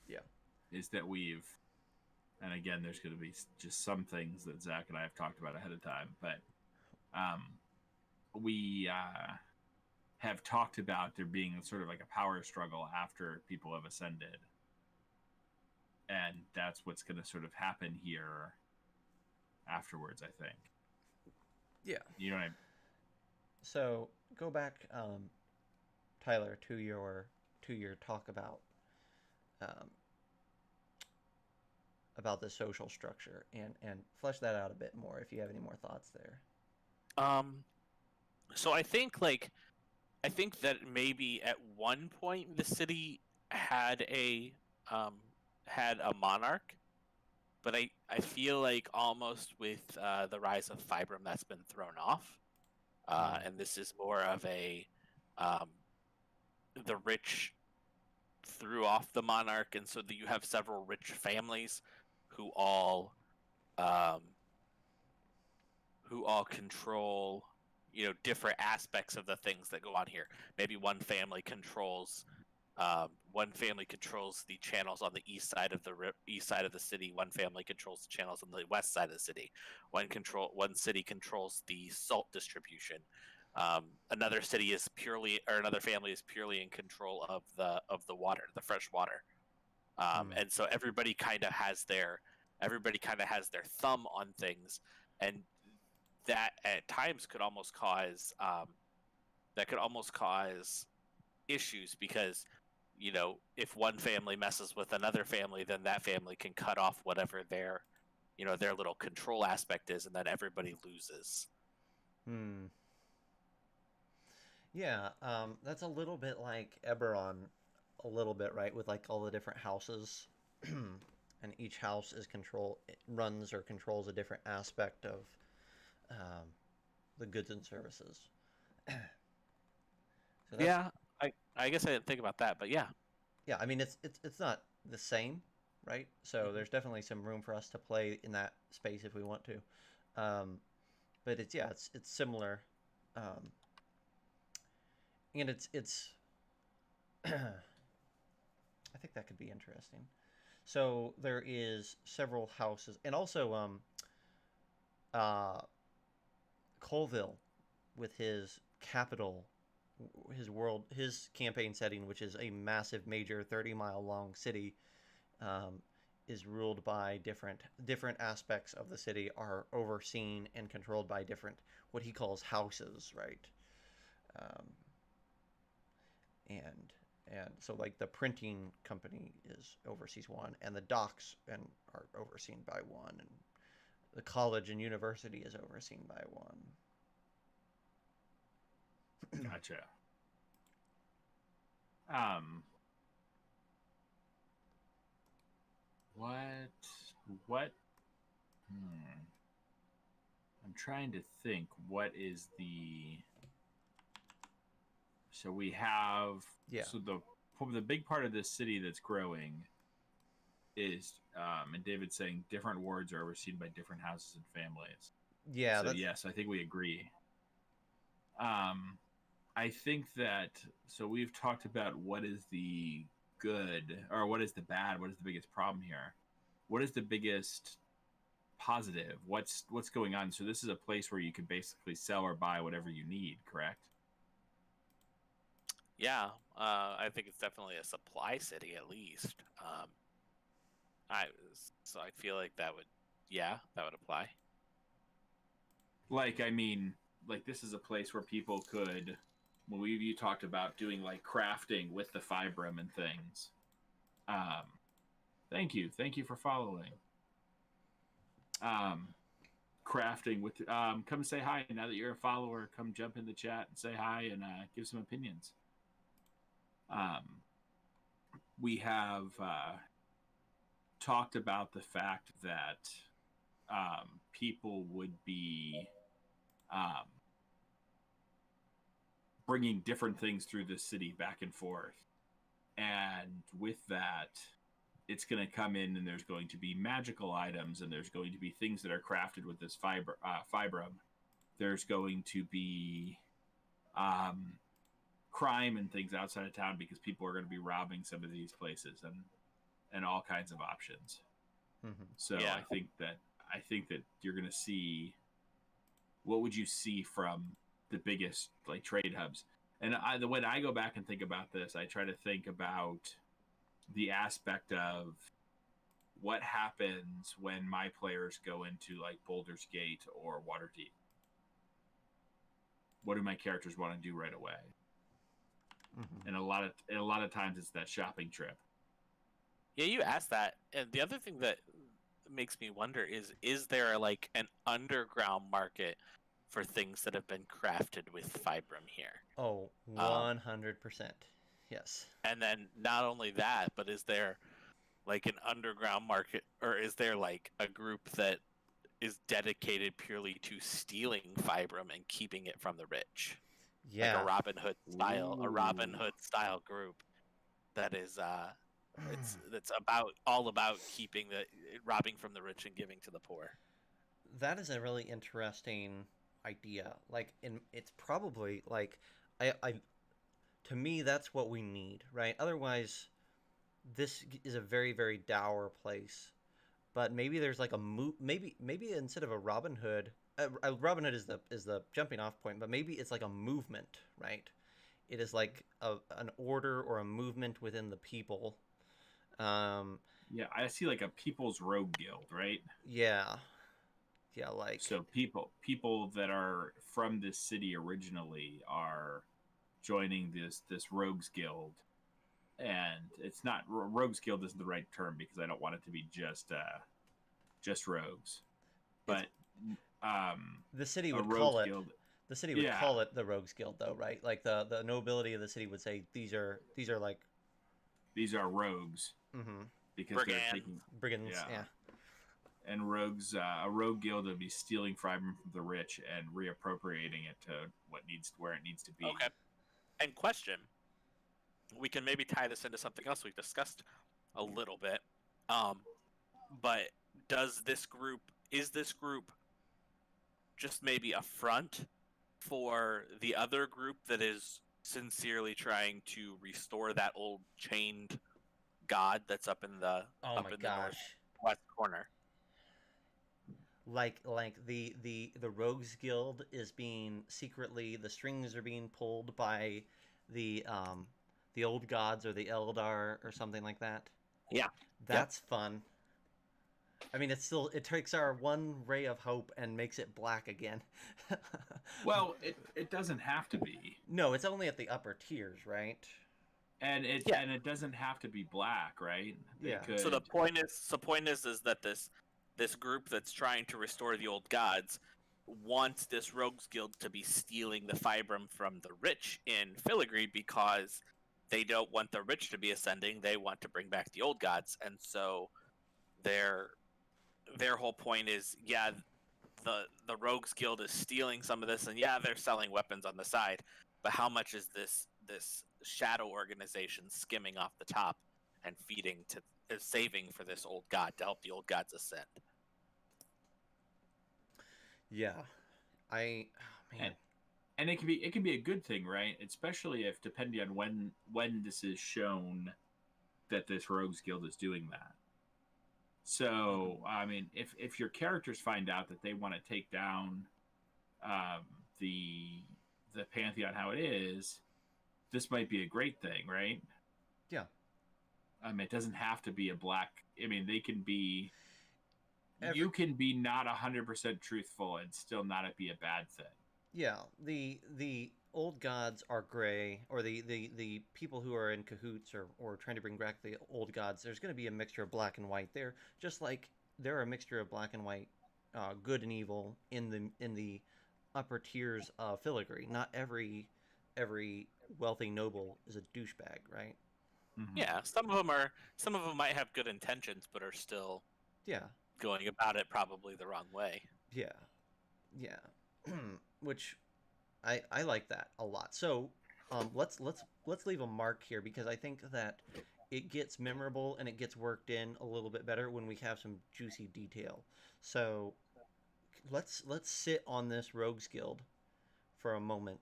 Yeah.
Is that and again, there's going to be just some things that Zach and I have talked about ahead of time, but um, we have talked about there being sort of like a power struggle after people have ascended, and that's what's going to sort of happen here afterwards. I think.
Yeah.
You know what I
So go back, Tyler, to your talk um, about the social structure and flesh that out a bit more if you have any more thoughts there.
Um, so I think that maybe at one point the city had um, a monarch, but I feel like almost with the rise of Fibrum that's been thrown off,
Mm.
and this is more of um, the rich threw off the monarch, and so that you have several rich families who all um, control different aspects of the things that go on here. Maybe one family controls the channels on the east side of the city. One family controls the channels on the west side of the city. One city controls the salt distribution. Another city is purely, or another family is purely in control of the water, the fresh water. And so everybody kind of has their thumb on things, and that at times could almost cause issues, because if one family messes with another family, then that family can cut off whatever their little control aspect is, and then everybody loses.
Hmm. Yeah, that's a little bit like Eberron, a little bit, right? With like all the different houses, and each house is it runs or controls a different aspect of um, the goods and services. So that's
Yeah, I guess I didn't think about that, but yeah.
yeah. I mean, it's not the same, right? So
Mhm.
there's definitely some room for us to play in that space if we want to. But it's similar, um, and it's I think that could be interesting. So there is several houses, and also uh, Colville with his capital, his campaign setting, which is a massive, major, 30-mile long city, um, is ruled by different aspects of the city are overseen and controlled by different what he calls houses, right? Um, and and so like the printing company is oversees one, and the docks and are overseen by one, and the college and university is overseen by one.
Gotcha. Um, what? What? Hmm. I'm trying to think. What is the? So we have.
Yeah,
So the big part of this city that's growing is, and David's saying different wards are overseen by different houses and families.
yeah,
So
that's
yes, I think we agree. Um, I think that so we've talked about what is the good or what is the bad, what is the biggest problem here? What is the biggest positive? What's going on? So this is a place where you can basically sell or buy whatever you need, correct?
Yeah, I think it's definitely a supply city at least. I so I feel like that would apply.
Like I mean, like this is a place where people could when we you talked about doing like crafting with the fibrum and things. Um, thank you for following. Um, crafting with come say hi now that you're a follower, come jump in the chat and say hi and give some opinions. We have talked about the fact that people would be um, bringing different things through the city back and forth, and with that it's going to come in and there's going to be magical items and there's going to be things that are crafted with this fibrum. There's going to be um, crime and things outside of town because people are going to be robbing some of these places and all kinds of options.
mm-hmm.
So
Yeah.
I think that you're going to see what would you see from the biggest like trade hubs. And when I go back and think about this, I try to think about the aspect of what happens when my players go into like Boulder's Gate or Waterdeep. What do my characters want to do right away?
Mm-hmm.
And a lot of times it's that shopping trip.
Yeah, you asked that, and the other thing that makes me wonder is there like an underground market for things that have been crafted with fibrum here?
Oh,
Um,
100%. Yes.
and then not only that, but is there like an underground market, or is there like a group that is dedicated purely to stealing fibrum and keeping it from the rich, like
Yeah.
A Robin Hood style group that is that's all about keeping the robbing from the rich and giving to the poor.
That is a really interesting idea. Like, it's probably like, I to me, that's what we need, right? Otherwise, this is a very, very dour place. But maybe there's like maybe instead of a Robin Hood Robin Hood is the jumping off point, but maybe it's like a movement, right? It is like an order or a movement within the people. Um,
Yeah, I see like a people's rogue guild, right?
yeah, yeah, like
So people that are from this city originally are joining this rogues guild, and it's not rogues guild isn't the right term because I don't want it to be just rogues,
it's
but um
the city
a
would
rogues
call it
guild.
the city would
Yeah,
call it the Rogues Guild, though, right? Like the nobility of the city would say these are like
these are rogues
mm-hmm,
because they're
Brigand.
taking
brigands.
yeah.
Yeah,
And rogues, a rogue guild would be stealing fiber from the rich and reappropriating it to where it needs to be.
Okay. And question: we can maybe tie this into something else we've discussed a little bit. But is this group just maybe a front for the other group that is sincerely trying to restore that old chained god that's up in the
oh my
the
gosh.
northwest corner?
Like the Rogues Guild is being secretly, the strings are being pulled by the old gods or the Eldar or something like that.
Yeah.
That's fun. I mean, it takes our one ray of hope and makes it black again.
Well, it doesn't have to be,
No, it's only at the upper tiers, right?
and
Yeah.
it doesn't have to be black, right? They
Yeah.
could,
So the point is that this group that's trying to restore the old gods wants this rogues guild to be stealing the fibrum from the rich in Filigree because they don't want the rich to be ascending. They want to bring back the old gods, and so their whole point is, yeah, the rogues guild is stealing some of this, and yeah, they're selling weapons on the side, but how much is this shadow organization skimming off the top and feeding to saving for this old god to help the old gods ascend?
Yeah. Oh, man.
and it can be a good thing, right? Especially if depending on when this is shown that this rogues guild is doing that. So, I mean, if your characters find out that they want to take down um, the pantheon how it is, this might be a great thing, right?
Yeah.
I mean, it doesn't have to be a black. I mean, they can be.
Every-
You can be not 100% truthful and still not be a bad thing.
Yeah, the old gods are gray, or the people who are in cahoots or trying to bring back the old gods. There's going to be a mixture of black and white there, just like there are a mixture of black and white, good and evil in the upper tiers of Filigree. Not every wealthy noble is a douchebag, right?
Mm-hmm.
Yeah, some of them might have good intentions, but are still
Yeah,
going about it probably the wrong way.
yeah, yeah. Which I like that a lot. So let's leave a mark here because I think that it gets memorable and it gets worked in a little bit better when we have some juicy detail. So let's sit on this Rogues Guild for a moment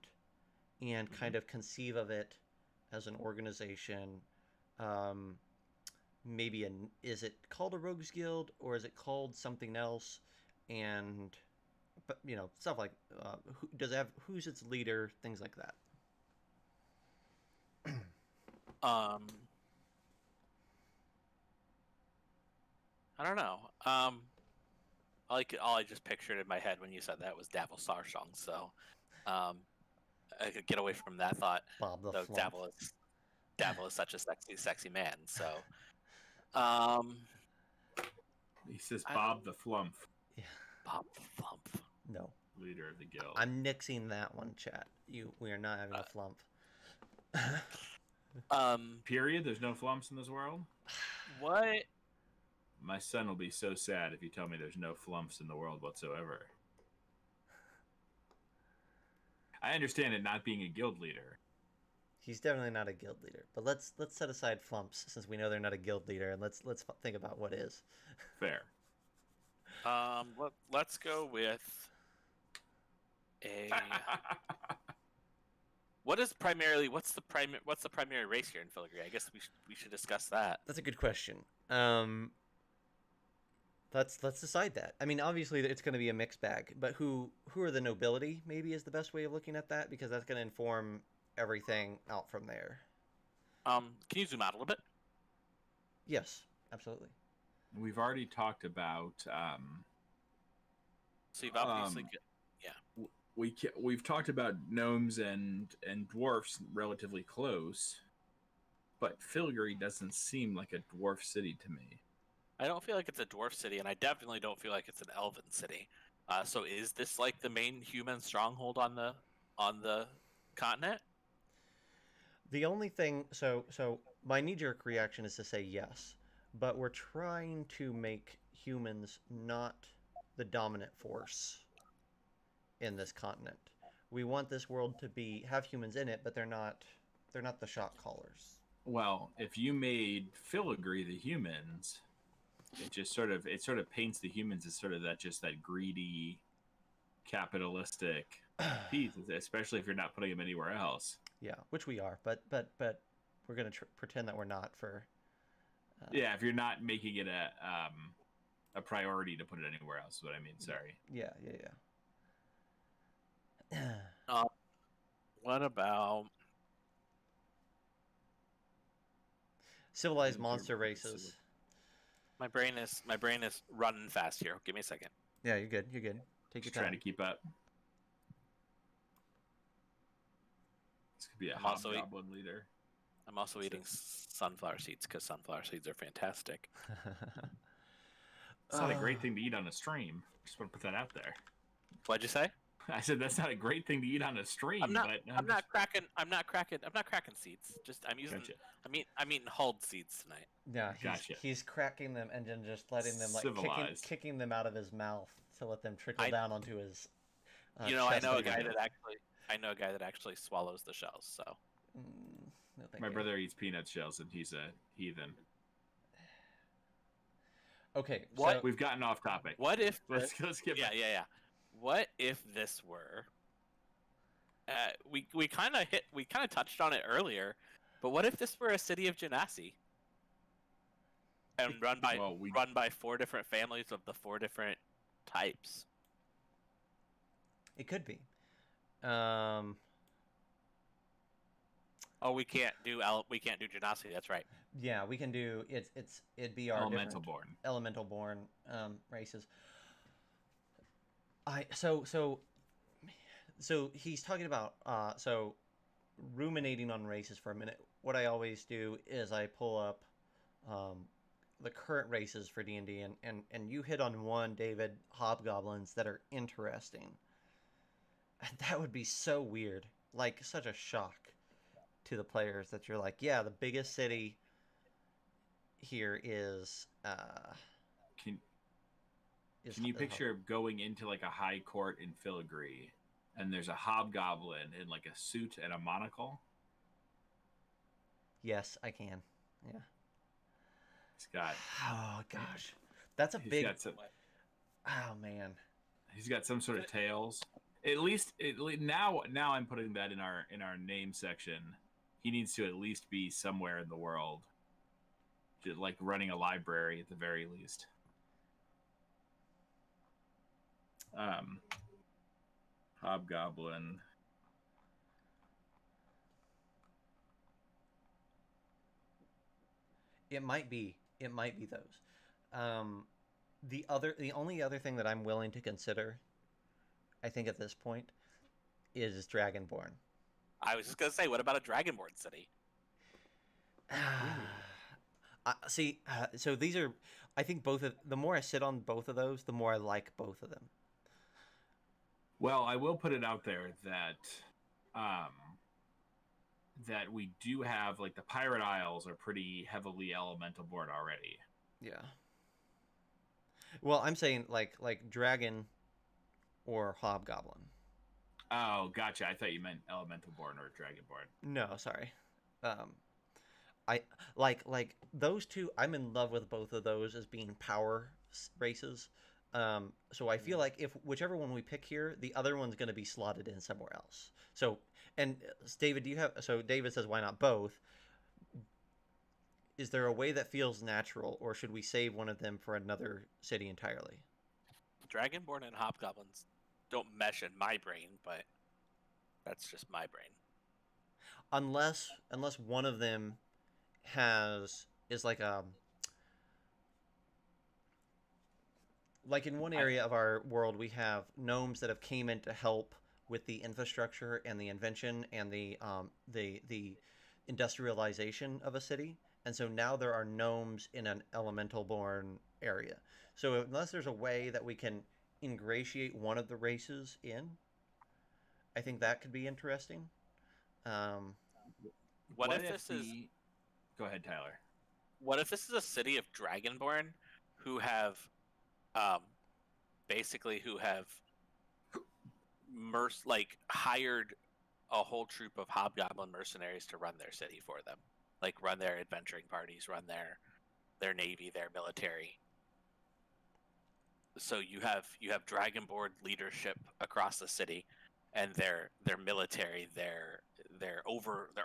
and kind of conceive of it as an organization. Um, maybe is it called a Rogues Guild or is it called something else? And but stuff like who does it have, who's its leader, things like that.
I don't know. All I just pictured in my head when you said that was Davil Sarsong, so I could get away from that thought.
Bob the
Though
Flump.
Davil is such a sexy man. So,
He says Bob the Flump,
Yeah.
Bob the Flump.
No,
leader of the guild.
I'm nixing that one, chat. We are not having a flump.
Period. There's no flumps in this world.
What?
My son will be so sad if you tell me there's no flumps in the world whatsoever. I understand it not being a guild leader.
He's definitely not a guild leader, but let's set aside flumps since we know they're not a guild leader, and let's think about what is.
Fair.
Let's go with a. What's the primary race here in Filigree? I guess we should discuss that.
That's a good question. let's decide that. I mean, obviously it's going to be a mixed bag, but who are the nobility? Maybe is the best way of looking at that because that's going to inform everything out from there.
Can you zoom out a little bit?
Yes, absolutely.
We've already talked about.
So you've obviously,
We've talked about gnomes and dwarfs relatively close, but Filigree doesn't seem like a dwarf city to me.
I don't feel like it's a dwarf city, and I definitely don't feel like it's an elven city. So is this like the main human stronghold on the continent?
The only thing, so my knee-jerk reaction is to say yes, but we're trying to make humans not the dominant force in this continent. We want this world to have humans in it, but they're not the shot callers.
Well, if you made Filigree the humans, it sort of paints the humans as sort of that greedy, capitalistic piece, especially if you're not putting them anywhere else.
Yeah, which we are, but we're gonna pretend that we're not for.
Yeah, if you're not making it a priority to put it anywhere else, is what I mean. Sorry.
Yeah.
What about
Civilized monster races.
my brain is running fast here. Give me a second.
Yeah, you're good. Take your
Just
time.
trying to keep up. This could be a
I'm also
hobgoblin leader.
I'm also eating sunflower seeds because sunflower seeds are fantastic.
It's not a great thing to eat on a stream. Just want to put that out there.
What'd you say?
I said that's not a great thing to eat on a stream.
I'm not
but
I'm not cracking seeds. Just I'm using.
Gotcha.
I'm eating hulled seeds tonight.
Yeah,
Gotcha.
He's cracking them and then just letting them kicking them out of his mouth to let them trickle down onto his.
I know a guy that actually swallows the shells. So.
No,
My brother eats peanut shells and he's a heathen.
Okay,
what?
So,
We've gotten off topic.
What if?
Let's get back.
Yeah. What if this were? We kind of touched on it earlier, but what if this were a city of Genasi? And run by 4 different families of the 4 different types.
it could be.
Oh, we can't do Genasi. That's right.
Yeah, we can do it'd be our elemental born races. So he's talking about ruminating on races for a minute. What I always do is I pull up the current races for D&D and you hit on one, David, hobgoblins that are interesting. That would be so weird, like such a shock to the players that you're like, yeah, the biggest city here is
Can you picture going into like a high court in Filigree and there's a hobgoblin in like a suit and a monocle?
Yes, I can. Yeah.
He's got.
Oh gosh, that's a big. Oh man.
He's got some sort of tails. At least now I'm putting that in our name section. He needs to at least be somewhere in the world, just like running a library at the very least. Hobgoblin.
It might be those. The only other thing that I'm willing to consider, I think at this point, is Dragonborn.
I was just gonna say, what about a Dragonborn city?
So these are, I think the more I sit on both of those, the more I like both of them.
Well, I will put it out there that that we do have, like, the Pirate Isles are pretty heavily elemental born already.
Yeah. Well, I'm saying like dragon or hobgoblin.
Oh, gotcha. I thought you meant elemental born or dragonborn.
No, sorry. I like those two. I'm in love with both of those as being power races. So I feel like if whichever one we pick here, the other one's going to be slotted in somewhere else. So, and David, David says, why not both? is there a way that feels natural, or should we save one of them for another city entirely?
Dragonborn and hobgoblins don't mesh in my brain, but that's just my brain.
Unless one of them is like in one
I,
area of our world we have gnomes that have came in to help with the infrastructure and the invention and the industrialization of a city, and so now there are gnomes in an elemental born area. So unless there's a way that we can ingratiate one of the races in, I think that could be interesting. um,
What
what
if
if
this is
the? Go ahead, Tyler.
what if this is a city of Dragonborn who have um basically who have hired a whole troop of hobgoblin mercenaries to run their city for them, like run their adventuring parties, run their navy, their military. So you have dragonborn leadership across the city, and their military, their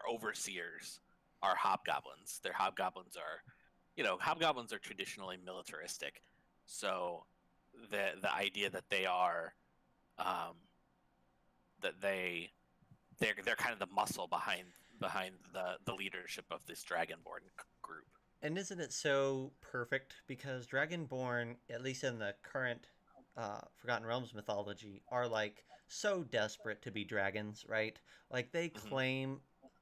overseers are hobgoblins. Their hobgoblins are, hobgoblins are traditionally militaristic. So the idea that they are, um, that they're kind of the muscle behind the leadership of this dragonborn group.
And isn't it so perfect? Because Dragonborn, at least in the current Forgotten Realms mythology, are like so desperate to be dragons, right? Like they
Hmm.
claim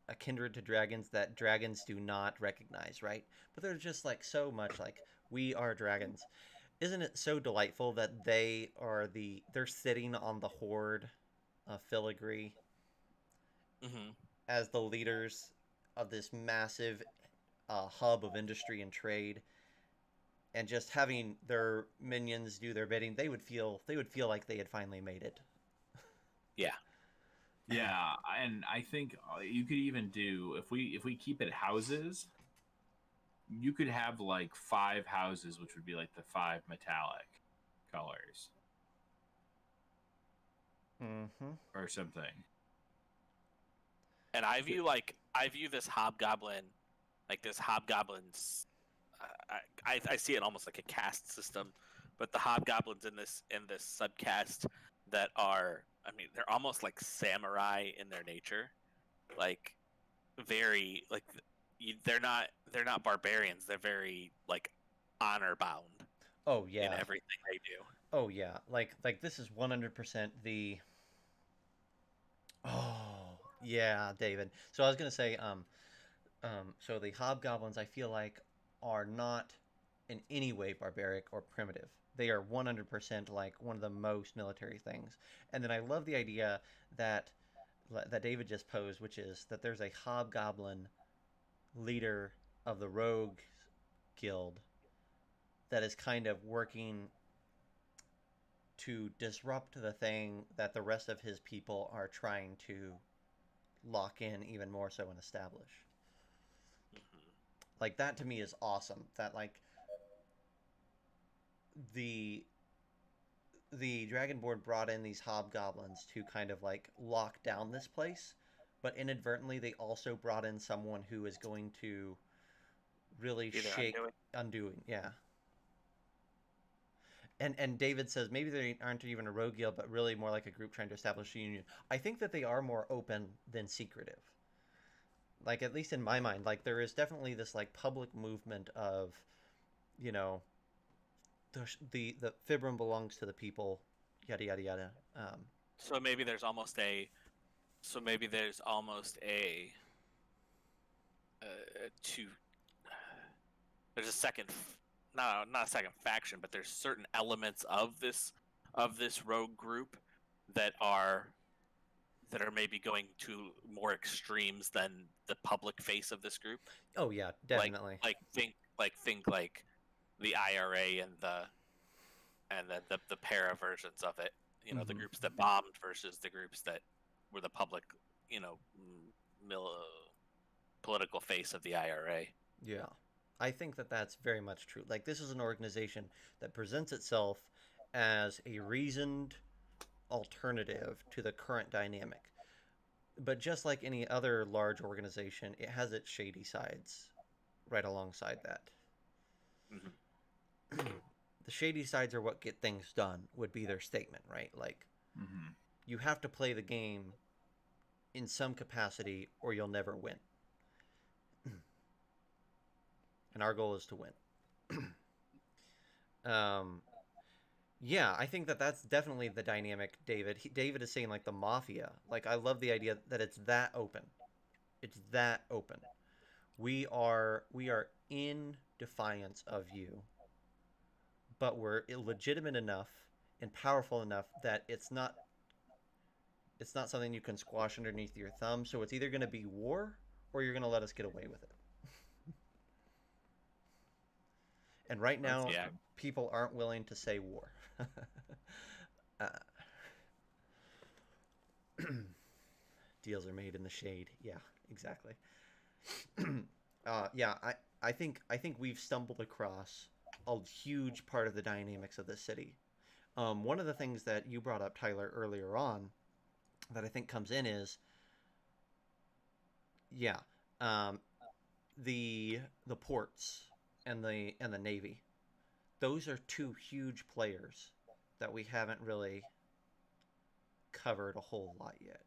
a kindred to dragons that dragons do not recognize, right? But they're just like so much like we are dragons. Isn't it so delightful that they're sitting on the horde of Filigree
Hmm.
as the leaders of this massive hub of industry and trade, and just having their minions do their bidding, they would feel like they had finally made it.
Yeah.
Yeah, and I think you could even do if we keep it houses, you could have like 5 houses, which would be like the 5 metallic colors
Mm-hmm.
or something.
And I view this hobgoblin, like this hobgoblins. I see it almost like a caste system, but the hobgoblins in this subcaste that are, I mean, they're almost like samurai in their nature, like very like they're not barbarians. They're very like honor bound
Oh
in
yeah.
everything they do.
Oh yeah. Like this is 100% the. Oh yeah, David. So I was gonna say, so the hobgoblins I feel like are not in any way barbaric or primitive. They are 100% like one of the most military things. And then I love the idea that that David just posed, which is that there's a hobgoblin leader of the rogue guild that is kind of working to disrupt the thing that the rest of his people are trying to lock in even more so and establish.
Hmm.
Like that to me is awesome. That like the the Dragonborn brought in these hobgoblins to kind of like lock down this place, but inadvertently they also brought in someone who is going to really
Either
shake
undoing.
undoing. Yeah. And David says maybe they aren't even a rogue guild, but really more like a group trying to establish a union. I think that they are more open than secretive. Like at least in my mind, like there is definitely this like public movement of, you know, the Fibrum belongs to the people, yada yada yada.
So maybe there's almost a so maybe there's almost a two there's a second no, not a second faction, but there's certain elements of this rogue group that are maybe going to more extremes than the public face of this group.
Oh yeah,
like
definitely.
think the IRA and the para versions of it. The
Hmm.
groups that bombed versus the groups that were the public, you know, political face of the IRA.
Yeah. I think that that's very much true. Like, this is an organization that presents itself as a reasoned alternative to the current dynamic. But just like any other large organization, it has its shady sides, right alongside that.
Mm-hmm.
The shady sides are what get things done would be their statement, right? Like,
Mm-hmm.
you have to play the game in some capacity or you'll never win. And our goal is to win. um, yeah, I think that that's definitely the dynamic, David. David is saying, like, the mafia. Like, I love the idea that it's that open. It's that open. We are in defiance of you, but we're illegitimate enough and powerful enough that it's not something you can squash underneath your thumb. So it's either going to be war or you're going to let us get away with it. And right now,
Yeah.
people aren't willing to say war. uh, deals are made in the shade. Yeah, exactly. Yeah, I think we've stumbled across a huge part of the dynamics of the city. One of the things that you brought up, Tyler, earlier on, that I think comes in is, yeah, um, the ports and the navy. Those are two huge players that we haven't really covered a whole lot yet.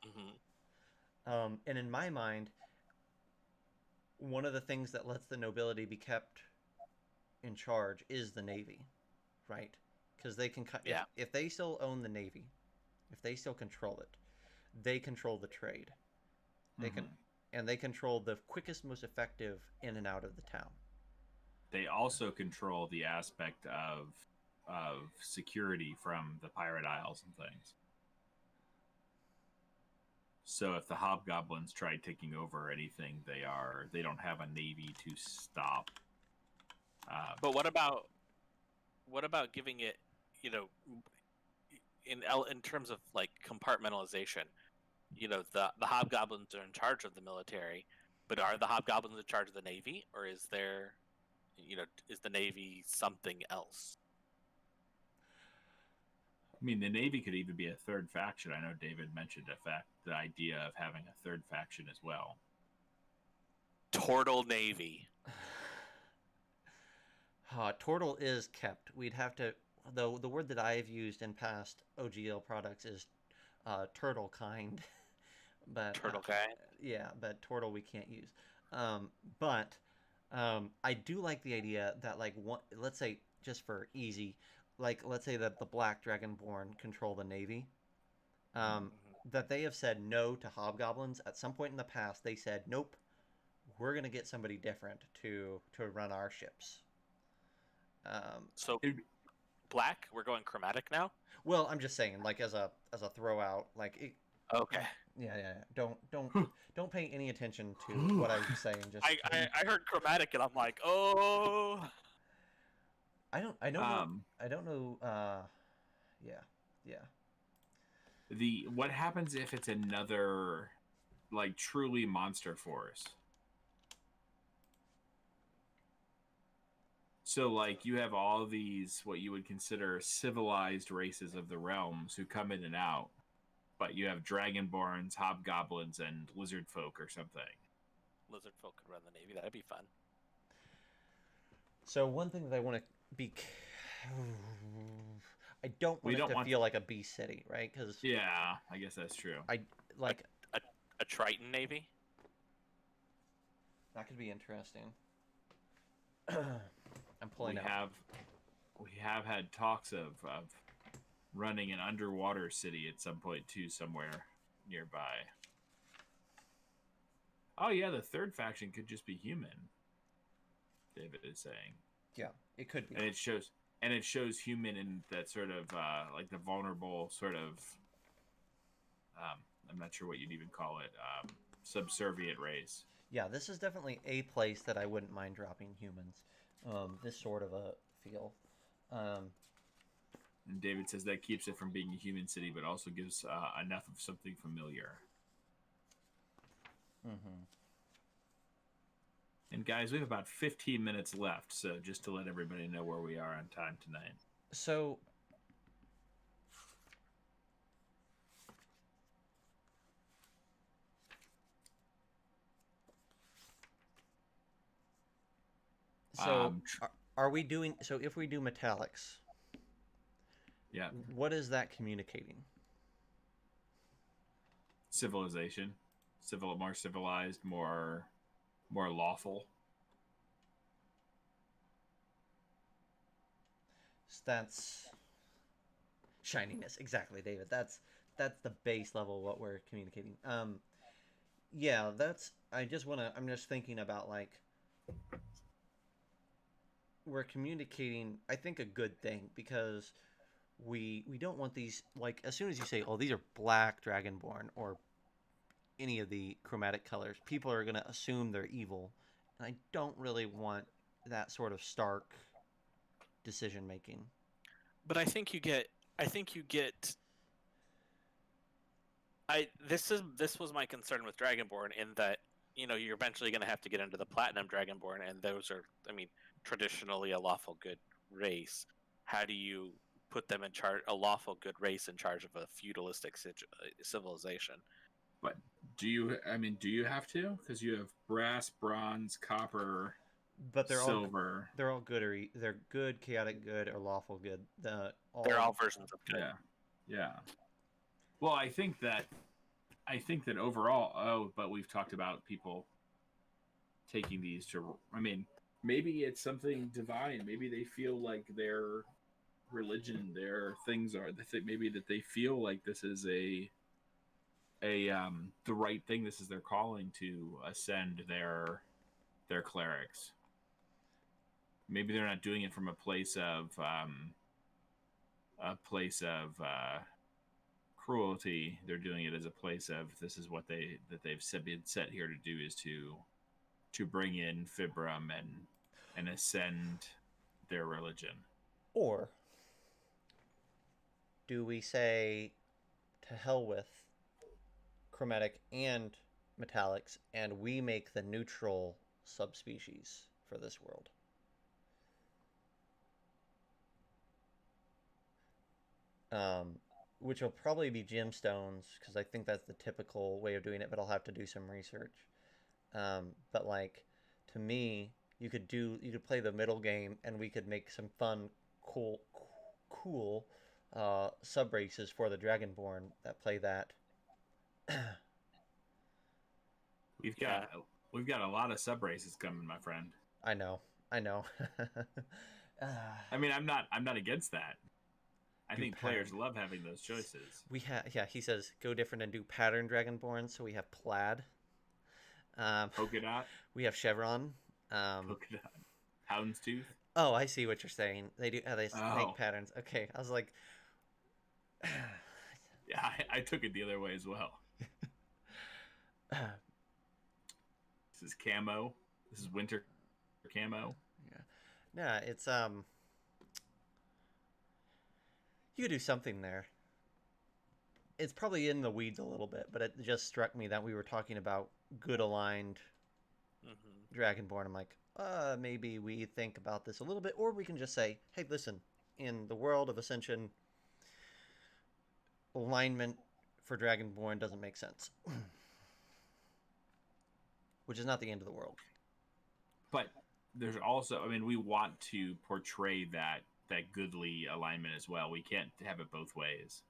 Mm-hmm.
And in my mind, one of the things that lets the nobility be kept in charge is the navy, right? Because they can
Yeah.
if they still own the navy, if they still control it, they control the trade. They can
Mm-hmm.
and they control the quickest, most effective in and out of the town.
They also control the aspect of security from the pirate isles and things. So if the hobgoblins try taking over anything, they don't have a navy to stop.
But what about giving it, you know, in terms of like compartmentalization? The hobgoblins are in charge of the military, but are the hobgoblins in charge of the navy, or is the navy something else?
I mean, the navy could even be a third faction. I know David mentioned the idea of having a third faction as well.
Turtle navy.
Turtle is kept. We'd have to, though the word that I've used in past OGL products is turtle kind, but
Turtle guy.
yeah, but turtle we can't use. Um, but I do like the idea that, like, let's say, just for easy, like, let's say that the Black Dragonborn control the navy. That they have said no to hobgoblins at some point in the past. They said nope, we're gonna get somebody different to run our ships.
So
It'd,
black. We're going chromatic now.
Well, I'm just saying, like, as a throw out, like,
Okay.
yeah. Don't pay any attention to what I'm saying. Just
I heard chromatic and I'm like, oh.
I don't know. Yeah, yeah.
what happens if it's another, like, truly monster force? So, like, you have all these what you would consider civilized races of the realms who come in and out, but you have dragonborns, hobgoblins, and lizard folk or something.
Lizard folk could run the navy. That'd be fun.
So one thing that I want to be, I don't want it to feel like a B city, right? Because
yeah, I guess that's true.
I like
a Triton navy.
That could be interesting. I'm pulling out.
We have had talks of running an underwater city at some point too, somewhere nearby. Oh yeah, the third faction could just be human. David is saying.
Yeah, it could be.
And it shows human in that sort of like the vulnerable sort of I'm not sure what you'd even call it, subservient race.
Yeah, this is definitely a place that I wouldn't mind dropping humans. This sort of a feel.
And David says that keeps it from being a human city, but also gives enough of something familiar.
Mm-hmm.
And guys, we have about 15 minutes left, so just to let everybody know where we are on time tonight.
So, So are we doing? So if we do metallics,
Yeah,
what is that communicating?
civilization, more civilized, more lawful.
That's shininess, exactly, David. That's the base level of what we're communicating. Yeah, that's. I just want to. I'm just thinking about like we're communicating. I think a good thing because we don't want these like as soon as you say, oh, these are black dragonborn or any of the chromatic colors, people are gonna assume they're evil, and I don't really want that sort of stark decision making.
But I think you get. I think you get. This was my concern with Dragonborn in that you're eventually going to have to get into the Platinum Dragonborn, and those are, I mean, traditionally a lawful good race. How do you put them in charge, a lawful good race in charge of a feudalistic civilization?
But do you? I mean, do you have to? Because you have brass, bronze, copper,
But
silver.
they're all good or they're good, chaotic good, or lawful good.
They're all versions of good.
Yeah, yeah. Well, I think that overall. Oh, but we've talked about people taking these to. I mean, maybe it's something divine. Maybe they feel like their religion, their things are. Maybe that they feel like this is a the right thing. This is their calling to ascend their clerics. Maybe they're not doing it from a place of cruelty. They're doing it as a place of this is what they've been set here to do is to bring in Fibram and ascend their religion.
Or do we say to hell with chromatic and metallics, and we make the neutral subspecies for this world? Which will probably be gemstones because I think that's the typical way of doing it, but I'll have to do some research. But like to me, you could play the middle game and we could make some fun, cool sub races for the Dragonborn that play that.
We've got a lot of sub races coming, my friend.
I know.
I mean, I'm not against that. I think players love having those choices.
Yeah. He says go different and do pattern Dragonborn. So we have plaid.
Polka dot.
We have chevron.
Polka dot. Houndstooth.
Oh, I see what you're saying. They do. They
Oh.
make patterns. Okay, I was like,
yeah, I took it the other way as well. This is camo. This is winter camo.
Yeah, it's you could do something there. It's probably in the weeds a little bit, but it just struck me that we were talking about good aligned Dragonborn. I'm like, maybe we think about this a little bit, or we can just say, hey, listen, in the world of Ascension, alignment for Dragonborn doesn't make sense. Which is not the end of the world.
But there's also, I mean, we want to portray that goodly alignment as well. We can't have it both ways.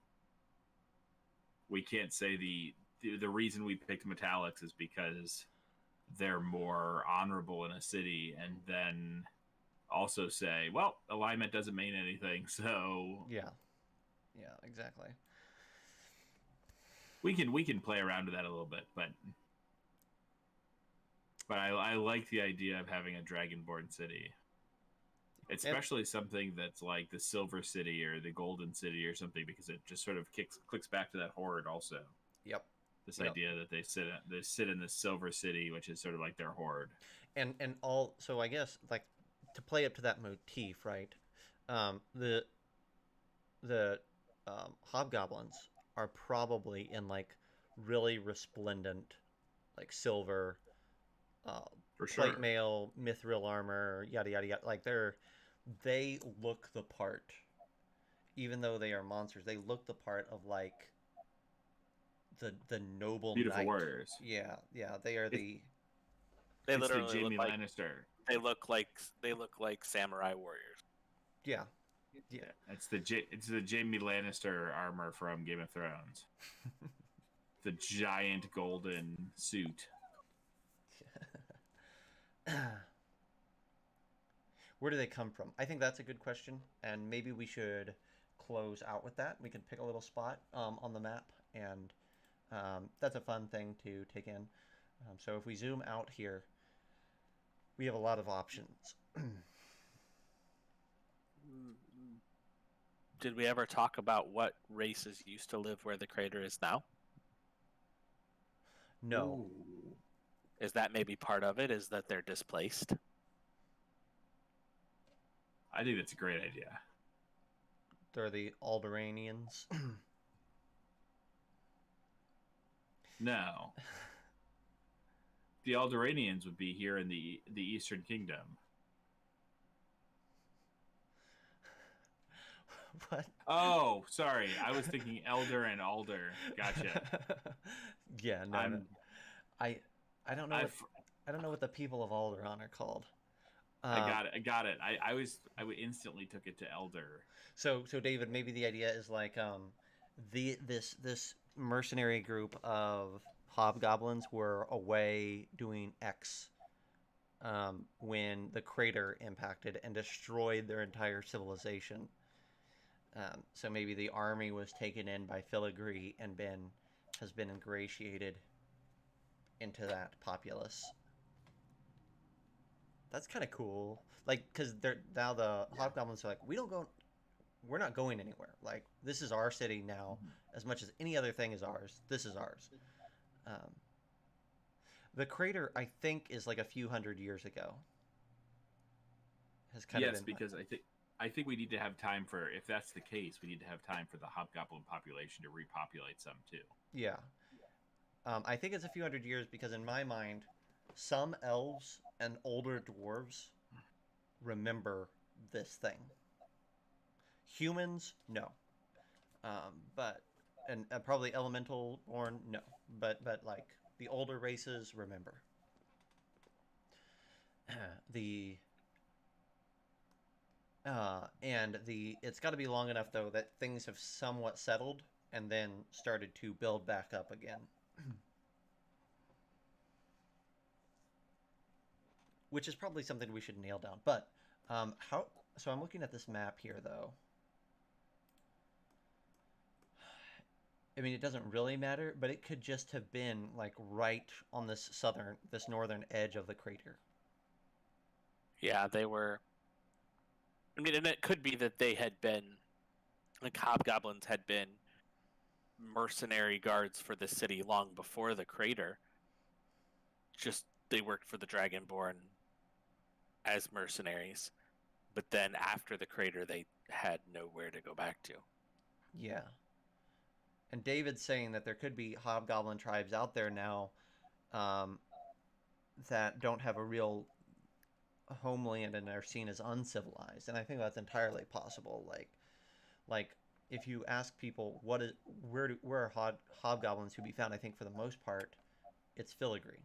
We can't say the reason we picked metallics is because they're more honorable in a city, and then also say, well, alignment doesn't mean anything, so
yeah, exactly.
We can play around with that a little bit, but I like the idea of having a Dragonborn city. Especially something that's like the Silver City or the Golden City or something, because it just sort of clicks back to that horde also.
Yep.
This idea that they sit in the Silver City, which is sort of like their horde.
And all, so I guess like to play up to that motif, right? The hobgoblins are probably in like really resplendent, like silver,
for sure,
plate mail, mithril armor, yada yada yada. Like they look the part, even though they are monsters. They look the part of like the noble
beautiful
knight.
warriors.
Yeah, they are
They
it's
literally
the Jaime
look
Lannister.
they look like samurai warriors.
Yeah. Yeah.
It's the Jaime Lannister armor from Game of Thrones. The giant golden suit.
Where do they come from? I think that's a good question, and maybe we should close out with that. We can pick a little spot on the map, and that's a fun thing to take in. So if we zoom out here, we have a lot of options.
Did we ever talk about what races used to live where the crater is now?
No.
Ooh.
Is that maybe part of it? Is that they're displaced?
I think that's a great idea.
They're the Alderanians.
No. The Alderanians would be here in the Eastern Kingdom.
What?
Oh, sorry. I was thinking Elder and Alder. Gotcha.
Yeah, no. I don't know. I don't know what the people of Alderaan are called.
I got it. I instantly took it to Elder.
So David, maybe the idea is like this mercenary group of hobgoblins were away doing X when the crater impacted and destroyed their entire civilization. So maybe the army was taken in by Filigree and has been ingratiated into that populace. That's kind of cool. Like, because they're now the hobgoblins are like, we're not going anywhere. Like, this is our city now. As much as any other thing is ours, this is ours. The crater, I think, is like a few hundred years ago. Has kind of been
because I think we need to have time for, if that's the case, we need to have time for the hobgoblin population to repopulate some too.
Yeah. I think it's a few hundred years because in my mind, some elves and older dwarves remember this thing. Humans, no. But and probably elemental born, no. But like the older races remember. It's got to be long enough though that things have somewhat settled and then started to build back up again. Which is probably something we should nail down. But how? So I'm looking at this map here, though. I mean, it doesn't really matter, but it could just have been like right on this northern edge of the crater.
Yeah, they were. I mean, and it could be that they had been, like hobgoblins had been mercenary guards for the city long before the crater. Just they worked for the Dragonborn as mercenaries, but then after the crater they had nowhere to go back to.
Yeah. And David's saying that there could be hobgoblin tribes out there now that don't have a real homeland and are seen as uncivilized, and I think that's entirely possible. Like if you ask people where are hobgoblins to be found, I think for the most part it's Filigree.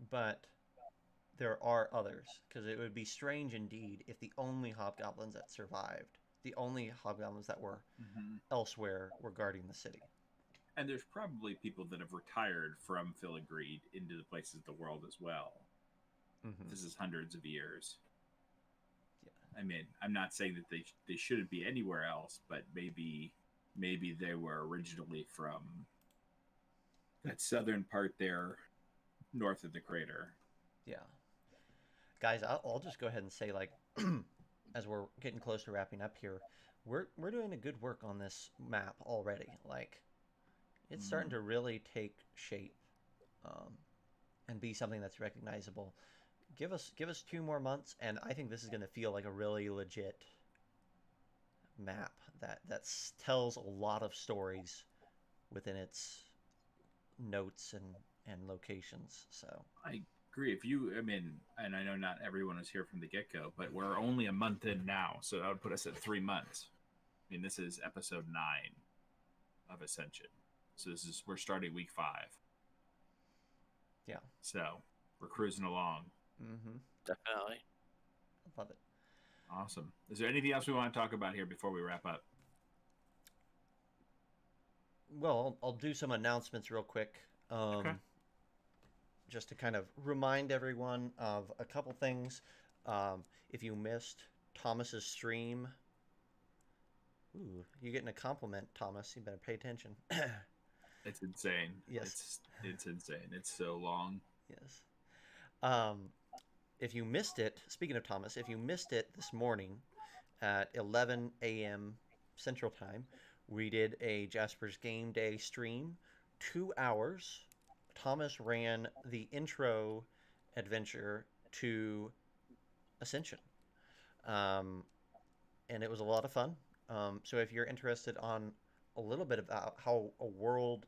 But there are others, because it would be strange indeed if the only hobgoblins that survived, the only hobgoblins that were elsewhere, were guarding the city.
And there's probably people that have retired from Filigree into the places of the world as well. Mm-hmm. This is hundreds of years. Yeah. I mean, I'm not saying that they shouldn't be anywhere else, but maybe they were originally from that southern part there, north of the crater.
Yeah. Guys, I'll just go ahead and say, like, as we're getting close to wrapping up here, we're doing a good work on this map already. Like, it's starting to really take shape and be something that's recognizable. Give us 2 more months, and I think this is going to feel like a really legit map that tells a lot of stories within its notes and locations. So
I agree. And I know not everyone is here from the get-go, but we're only a month in now, so that would put us at 3 months. I mean, this is episode 9 of Ascension, so we're starting week 5.
Yeah.
So we're cruising along.
Mm-hmm.
Definitely.
I love it.
Awesome. Is there anything else we want to talk about here before we wrap up?
Well, I'll do some announcements real quick.
Okay.
Just to kind of remind everyone of a couple things. If you missed Thomas's stream, ooh, you're getting a compliment, Thomas. You better pay attention.
It's insane.
Yes.
It's insane. It's so long.
Yes. Um, if you missed it, speaking of Thomas, if you missed it this morning at 11 a.m. Central Time, we did a Jasper's Game Day stream, 2 hours. Thomas ran the intro adventure to Ascension. Um, and it was a lot of fun. So if you're interested on a little bit about how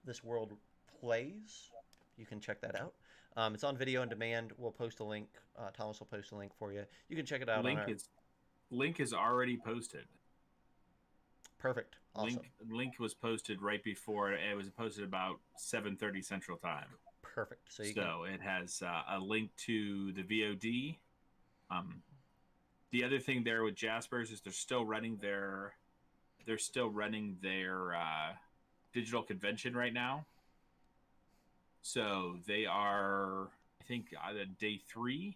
this world plays, you can check that out. It's on video on demand. We'll post a link. Thomas will post a link for you. You can check it out on
Link
our.
is link is already posted.
Perfect. Awesome.
Link was posted right before it was posted about 7:30 Central Time.
Perfect. So
it has a link to the VOD. The other thing there with Jaspers is they're still running their digital convention right now. So they are, I think, day 3.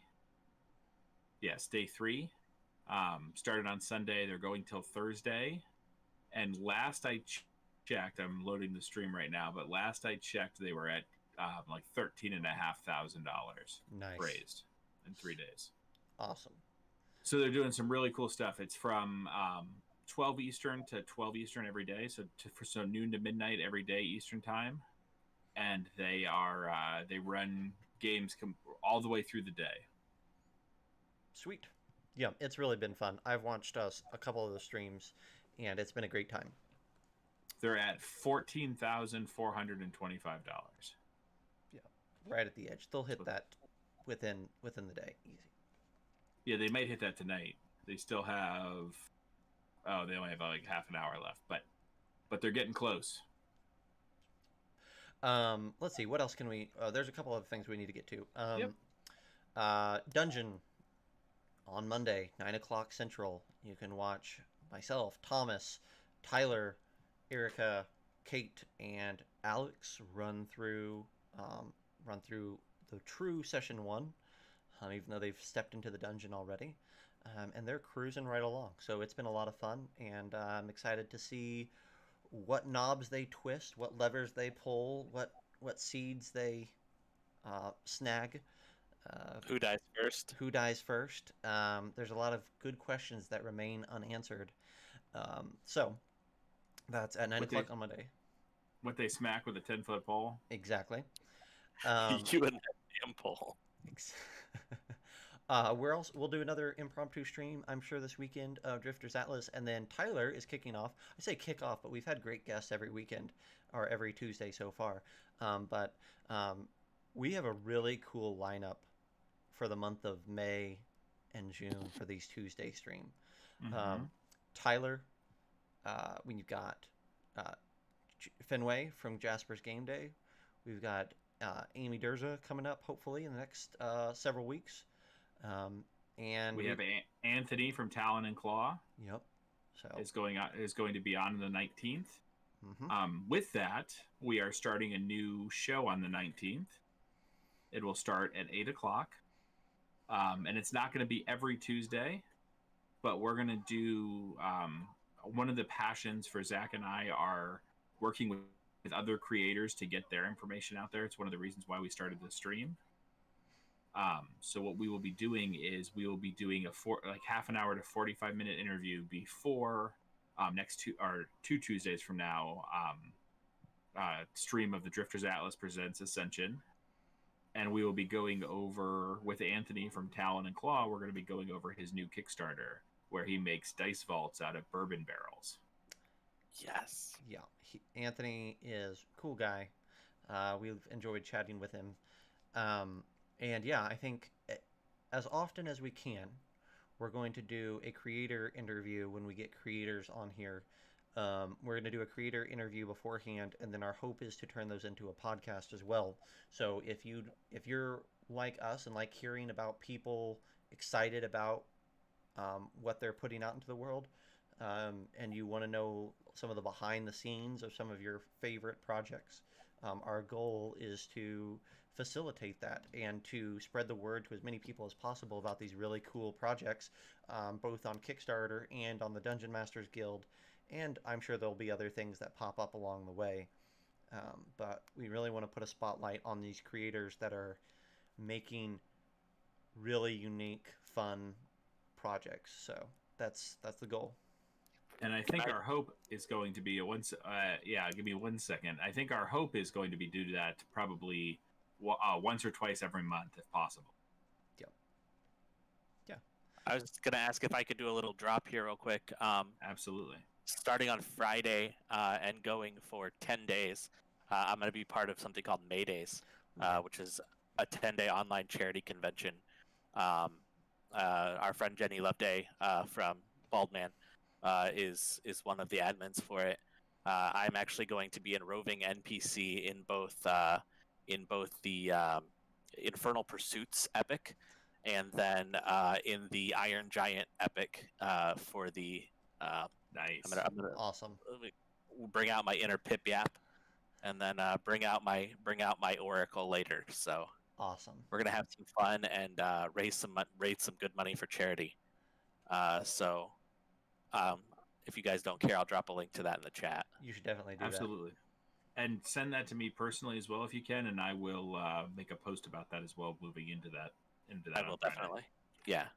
Yes, day 3. Started on Sunday. They're going till Thursday. And last I checked, I'm loading the stream right now, but last I checked, they were at like $13,500
nice.
Raised in 3 days.
Awesome.
So they're doing some really cool stuff. It's from 12 Eastern to 12 Eastern every day, so noon to midnight every day Eastern time, and they run games all the way through the day.
Sweet. Yeah, it's really been fun. I've watched a couple of the streams, and it's been a great time.
They're at $14,425.
Yeah, right at the edge. They'll hit that within the day. Easy.
Yeah, they might hit that tonight. They still have. Oh, they only have like half an hour left, but they're getting close.
Let's see. What else can we? There's a couple of things we need to get to.
Yep.
Dungeon on Monday, 9 o'clock Central. You can watch myself, Thomas, Tyler, Erica, Kate, and Alex run through the true session 1. Even though they've stepped into the dungeon already. And they're cruising right along. So it's been a lot of fun, and I'm excited to see what knobs they twist, what levers they pull, what seeds they snag.
Who dies first?
Who dies first? There's a lot of good questions that remain unanswered. So that's at 9 o'clock on Monday.
What they smack with a 10-foot pole?
Exactly.
You and that damn pole.
We'll do another impromptu stream, I'm sure, this weekend of Drifters Atlas, and then Tyler is kicking off. I say kick off, but we've had great guests every weekend or every Tuesday so far. But we have a really cool lineup for the month of May and June for these Tuesday stream.
Mm-hmm.
Tyler, we've got Fenway from Jasper's Game Day. We've got Amy Durza coming up, hopefully, in the next several weeks. And
we have Anthony from Talon and Claw.
Yep. So
is going to be on the 19th.
Mm-hmm.
With that, we are starting a new show on the 19th. It will start at 8 o'clock. And it's not going to be every Tuesday, but we're going to do one of the passions for Zac and I are working with other creators to get their information out there. It's one of the reasons why we started the stream. So what we will be doing is we will be doing half an hour to 45-minute interview before next 2 Tuesdays from now, stream of the Drifters Atlas presents Ascension. And we will be going over with Anthony from Talon and Claw. We're going to be going over his new Kickstarter where he makes dice vaults out of bourbon barrels.
Yes.
Yeah. Anthony is a cool guy. We've enjoyed chatting with him. And yeah, I think as often as we can, we're going to do a creator interview when we get creators on here. We're going to do a creator interview beforehand, and then our hope is to turn those into a podcast as well. So if you're like us and like hearing about people excited about what they're putting out into the world, and you want to know some of the behind the scenes of some of your favorite projects, our goal is to facilitate that and to spread the word to as many people as possible about these really cool projects, both on Kickstarter and on the Dungeon Masters Guild. And I'm sure there'll be other things that pop up along the way. But we really want to put a spotlight on these creators that are making really unique, fun projects. So that's the goal.
And I think our hope is going to be give me 1 second. I think our hope is going to be due to that probably once or twice every month, if possible.
Yep. Yeah.
I was going to ask if I could do a little drop here real quick.
Absolutely.
Starting on Friday and going for 10 days, I'm going to be part of something called Maydays, which is a 10-day online charity convention. Our friend Jenny Loveday from Baldman is one of the admins for it. I'm actually going to be a roving NPC in both the Infernal Pursuits epic, and then in the Iron Giant epic for the.
Nice.
I'm gonna
Awesome.
bring out my inner Pip Yap, and then bring out my Oracle later. So
awesome.
We're gonna have some fun and raise some good money for charity. So if you guys don't care, I'll drop a link to that in the chat.
You should definitely do
Absolutely. And send that to me personally as well if you can, and I will make a post about that as well. Moving into that.
I will definitely. Yeah.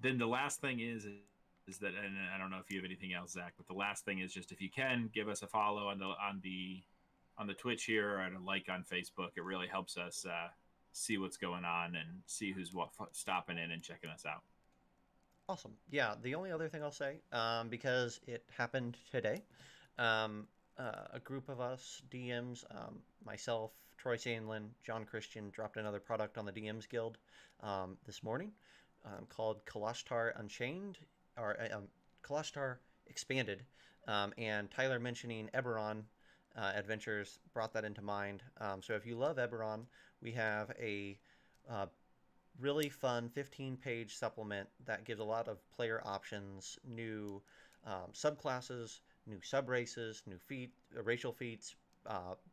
Then the last thing is that, and I don't know if you have anything else, Zach, but the last thing is just if you can give us a follow on the Twitch here and a like on Facebook. It really helps us see what's going on and see who's stopping in and checking us out.
Awesome. Yeah, the only other thing I'll say, because it happened today, a group of us DMs, myself, Troy Sandlin, John Christian, dropped another product on the DMs Guild this morning called Kalashtar Unchained, or Kalashtar Expanded, and Tyler mentioning Eberron Adventures brought that into mind. So if you love Eberron, we have a really fun 15-page supplement that gives a lot of player options, new subclasses, new subraces, new racial feats,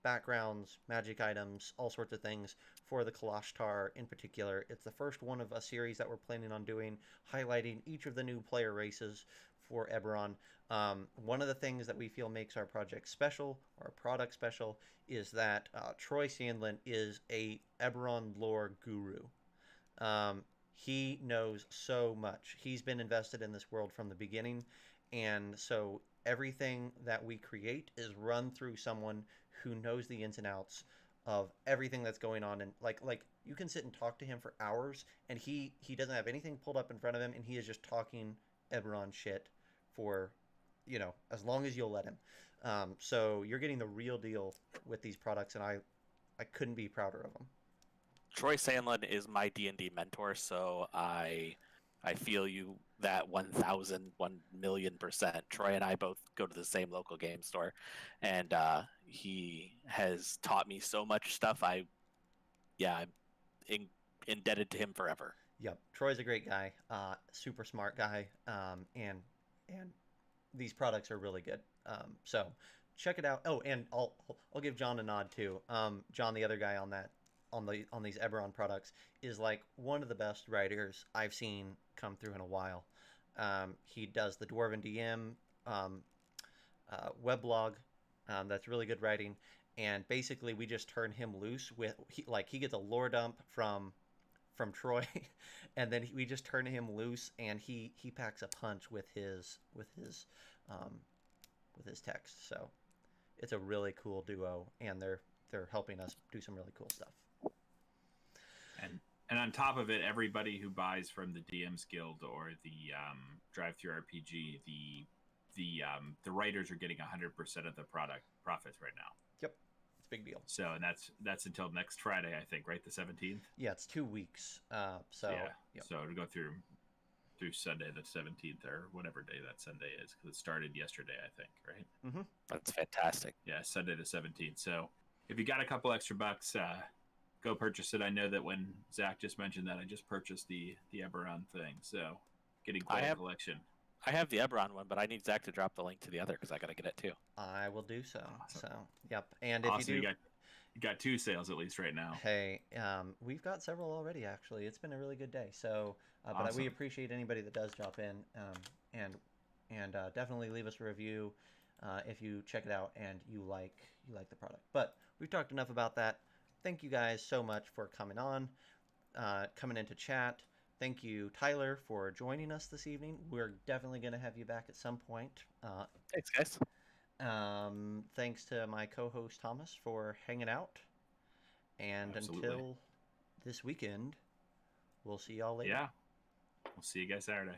backgrounds, magic items, all sorts of things for the Kalashtar in particular. It's the first one of a series that we're planning on doing, highlighting each of the new player races for Eberron. One of the things that we feel makes our project special, or our product special, is that Troy Sandlin is a Eberron lore guru. He knows so much. He's been invested in this world from the beginning, and so everything that we create is run through someone who knows the ins and outs of everything that's going on. And like you can sit and talk to him for hours, and he doesn't have anything pulled up in front of him, and he is just talking Eberron shit for, as long as you'll let him. So you're getting the real deal with these products, and I couldn't be prouder of them.
Troy Sandlin is my D&D mentor, so I feel you that 1,000,000%. Troy and I both go to the same local game store, and he has taught me so much stuff. I'm indebted to him forever.
Yep, Troy's a great guy, super smart guy, and these products are really good. So check it out. Oh, and I'll give John a nod too. John, the other guy on these Eberron products, is like one of the best writers I've seen come through in a while. He does the Dwarven DM weblog that's really good writing, and basically we just turn him loose with he gets a lore dump from Troy, and then we just turn him loose, and he packs a punch with his text. So it's a really cool duo, and they're helping us do some really cool stuff.
And on top of it, everybody who buys from the DMs Guild or the Drive-Thru RPG, the writers are getting 100% of the product profits right now.
Yep, it's a big deal.
So, and that's until next Friday, I think, right? The 17th.
Yeah, it's 2 weeks. So
yeah,
yep.
So to go through Sunday the 17th or whatever day that Sunday is, because it started yesterday, I think, right?
Mm-hmm.
That's fantastic.
Yeah, Sunday the 17th. So if you got a couple extra bucks, go purchase it. I know that when Zach just mentioned that, I just purchased the Eberron thing, so getting quite a collection.
I have the Eberron one, but I need Zach to drop the link to the other because I got to get it too.
I will do so.
Awesome.
So, yep. And if
Awesome.
you do,
you got 2 sales at least right now.
hey, we've got several already. Actually, it's been a really good day. So, but
Awesome.
we appreciate anybody that does drop in, and definitely leave us a review if you check it out and you like the product. But we've talked enough about that. Thank you guys so much for coming on, coming into chat. Thank you, Tyler, for joining us this evening. We're definitely going to have you back at some point.
Thanks, guys.
Thanks to my co-host Thomas for hanging out. And
Absolutely.
Until this weekend, we'll see y'all later.
Yeah. We'll see you guys Saturday.